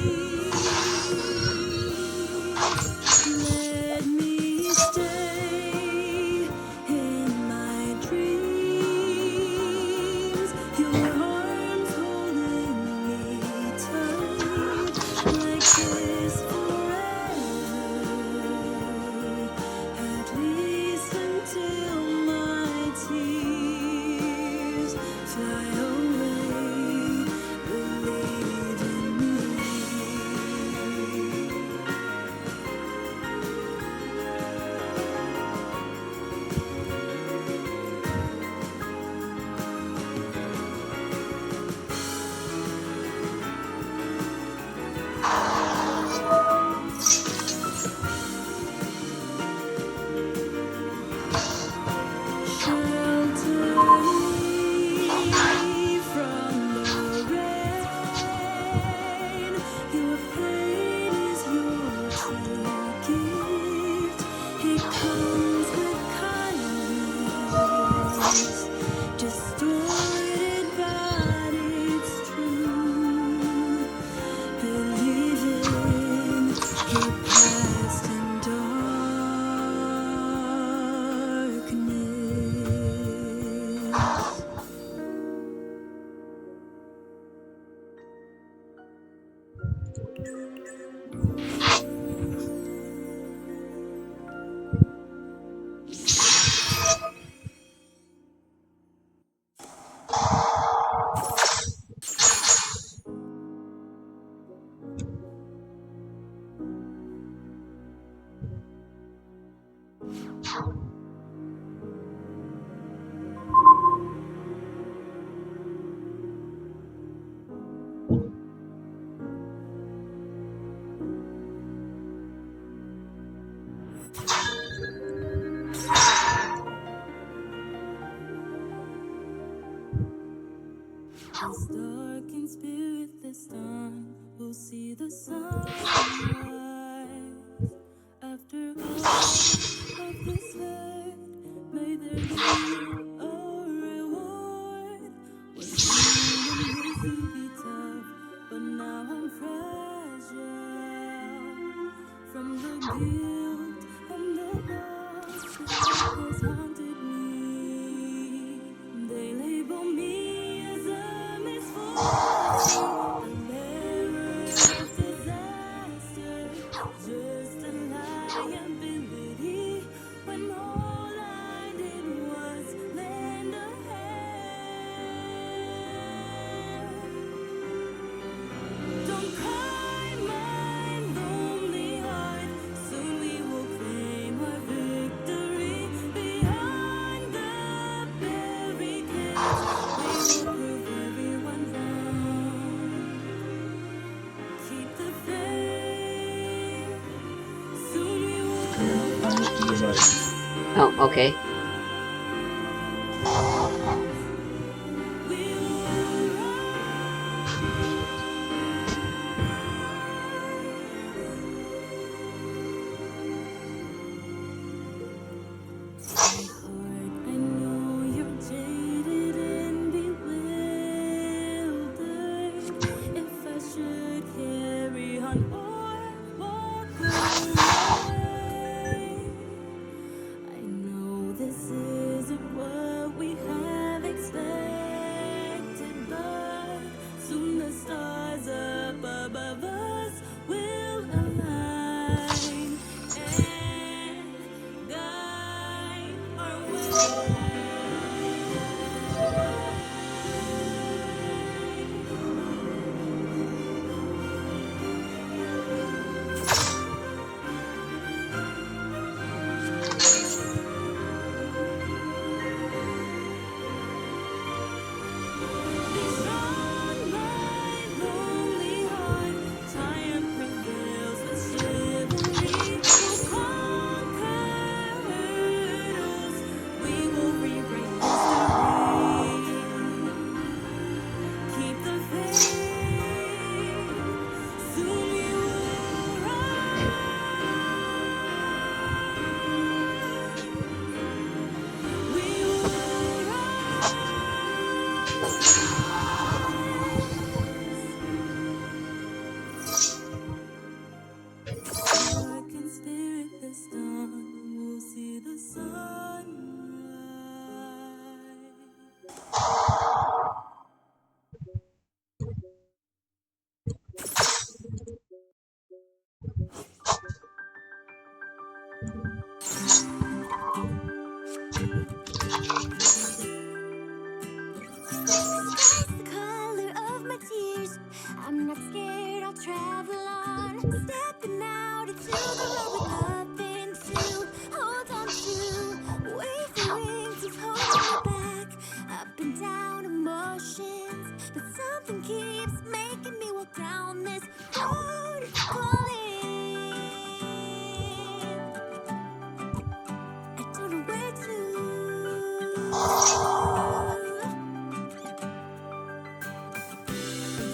Let me stay in my dreams. Your arms holding me tight like this forever. At least until my tears fly away. Believe in me. Shelter me from the rain. Your pain is your true gift. It comes with kindness, distorted but it's true. Believe in your past and darkness. This dark and spiritless dawn will see the sunrise. After all of this hurt, may there be a reward. Was human race to be tough, but now I'm fragile. From the guilt and the loss that has haunted me, they label me as a misfortune, a bearer of disaster, just a liability when all I did was lend a hand. Don't cry, my lonely heart. Soon we will claim our Oh, okay. The color of my tears. I'm not scared, I'll travel on. Stepping out into the road with nothing to hold on to. Wavering to hold me back. Up and down emotions. But something keeps making me walk down this road. It's calling. I don't know where to.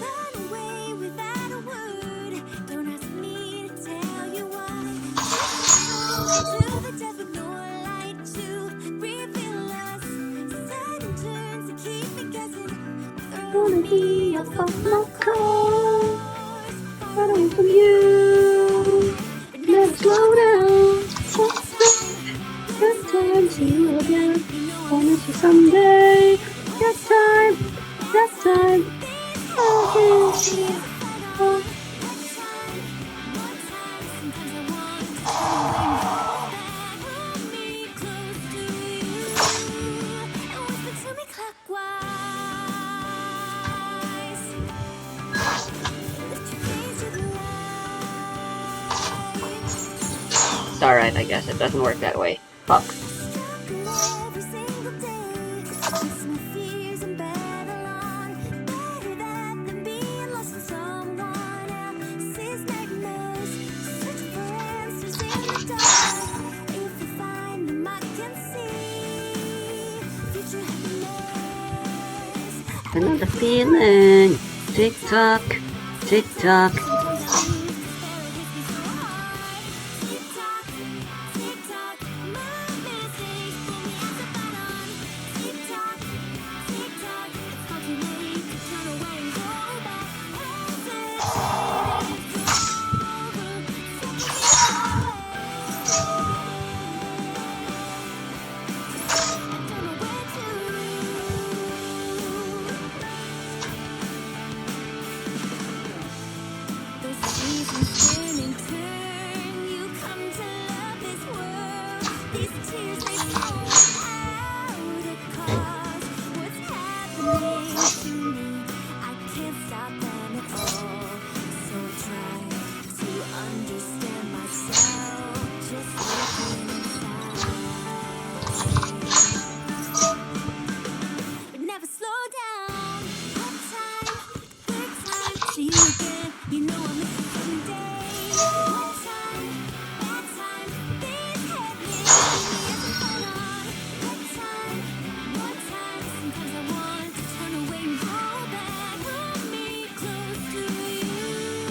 Run away without a word. Don't ask me to tell you why. To the death with no light to reveal us. Sudden turns to keep me guessing. Throwing me off of my course. Running from you. Never slow down. Just time to you again. Promise you someday. Just time. Just time. It's alright, I guess. It doesn't work that way. Fuck. Another feeling. Tick tock, tick tock. See you again, you know I'm missing some days.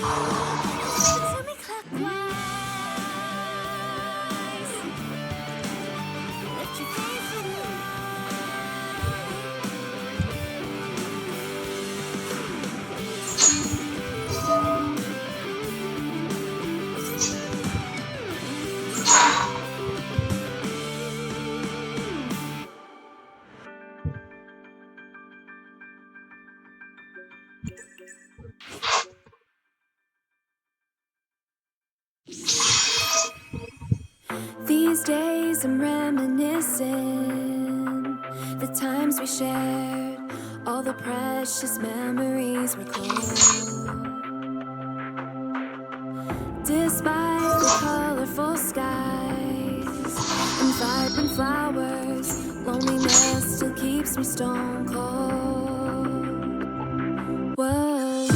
Tell me clockwise. Lift your face to the These days I'm reminiscing the times we shared, all the precious memories recalled. Despite the colorful skies and vibrant flowers, loneliness still keeps me stone cold. Whoa.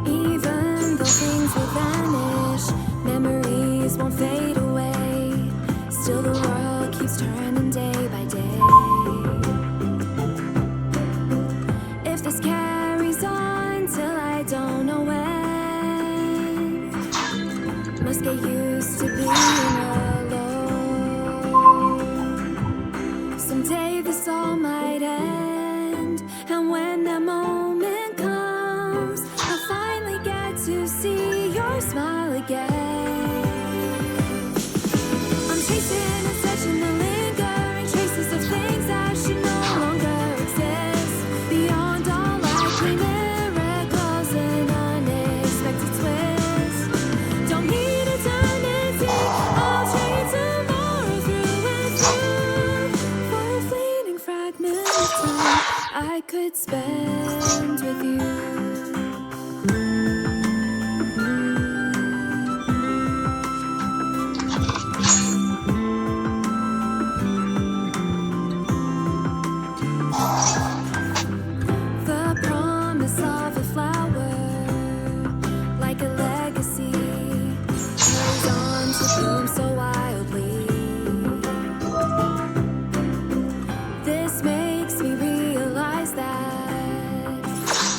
Even though things will vanish, memories won't fade away. Still the world keeps turning day by day. If this carries on till I don't know when, must get used to being alone. Someday this all might end, and when that moment comes, I'll finally get to see your smile again. I'm chasing and searching the lingering traces of things that should no longer exist. Beyond all likely miracles and unexpected twists. Don't need eternity, I'll trade tomorrow through and through for a fleeting fragment of time I could spend with you. The promise of a flower, like a legacy, carries on to bloom so wildly. This makes me realize that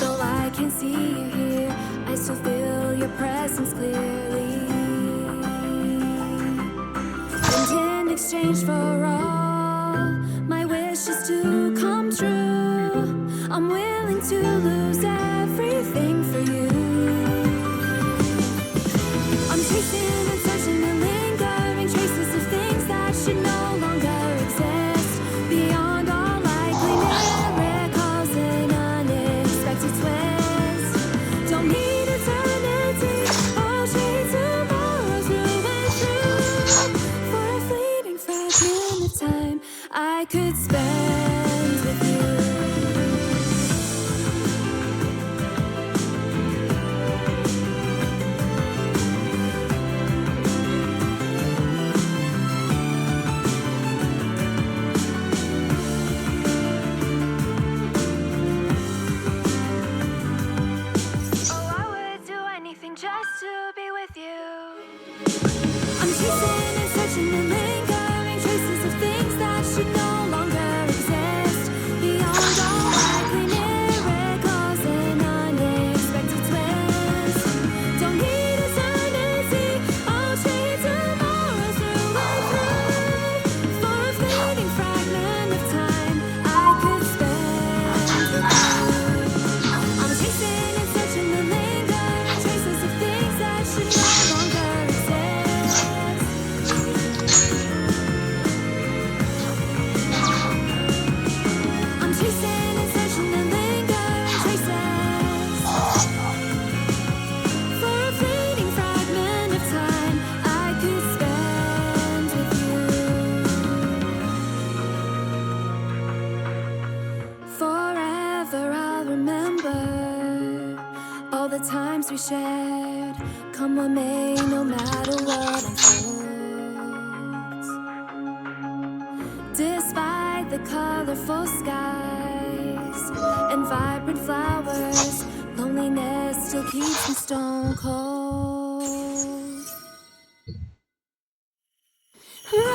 though I can see you here, I still feel your presence clearly. And in exchange for all my wishes to come true, I'm willing to lose everything for you. I'm chasing and searching and lingering traces of things that should no longer exist. Beyond all likely miracles and unexpected twists. Don't need eternity, I'll trade tomorrow through and through for a fleeting fragment of time I could spend with you. Oh, I would do anything just to be with you. I'm chasing and searching and lingering traces of things that should no longer exist. Beyond all likely miracles and unexpected twists. Don't need eternity, I'll trade tomorrow through and through for a fleeting fragment of time I could spend with you. I'm chasing and searching and lingering traces of things that should no longer exist. I'm chasing and searching and lingering traces for a fleeting fragment of time I could spend with you. Forever I'll remember all the times we shared, come what may, no matter what unfolds. Despite the colorful skies and vibrant flowers, loneliness still keeps me stone cold.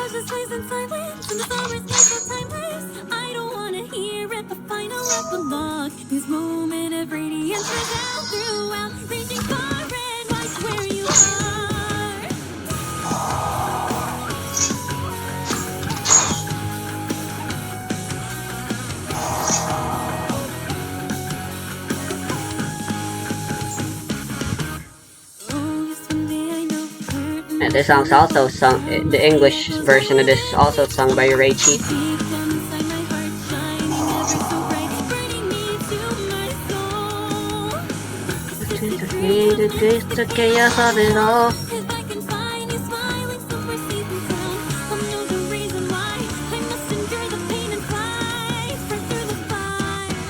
mirage is ways in silence, and the summer's night so timeless. I don't wanna hear at the final epilogue. This moment of radiance resounds throughout, reaching far and wide to where you are. Oh, yes, someday I know curtains. And this song's also sung, the English version of this is also sung by Raichi. Deep down inside my heart, shining ever so bright, burning me to my soul. The chaos of it all. If I can find you smiling somewhere safe and sound, I'll know the reason why I must endure the pain and fight right through the fire.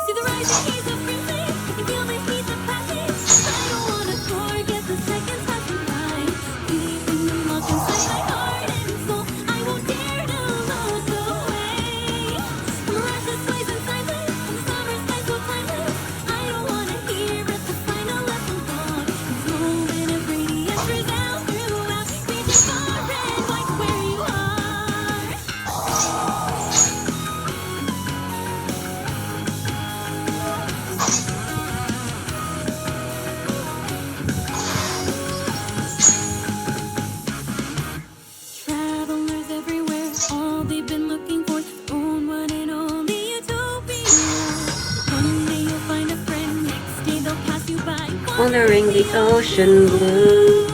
See the rising haze of crimson, I can feel my feet are passing. I don't wanna forget the seconds passing by. Deep in the lock inside my heart and soul, I won't dare to look away. The mirage that sways in silence, and the summer sky so timeless. I don't wanna hear at the final epilogue. This moment of radiance resounds throughout, reaching far and wide to where you are. Travelers everywhere, all they've been looking for, own one and only utopia. One day you'll find a friend, next day they'll pass you by, Wandering the ocean blue.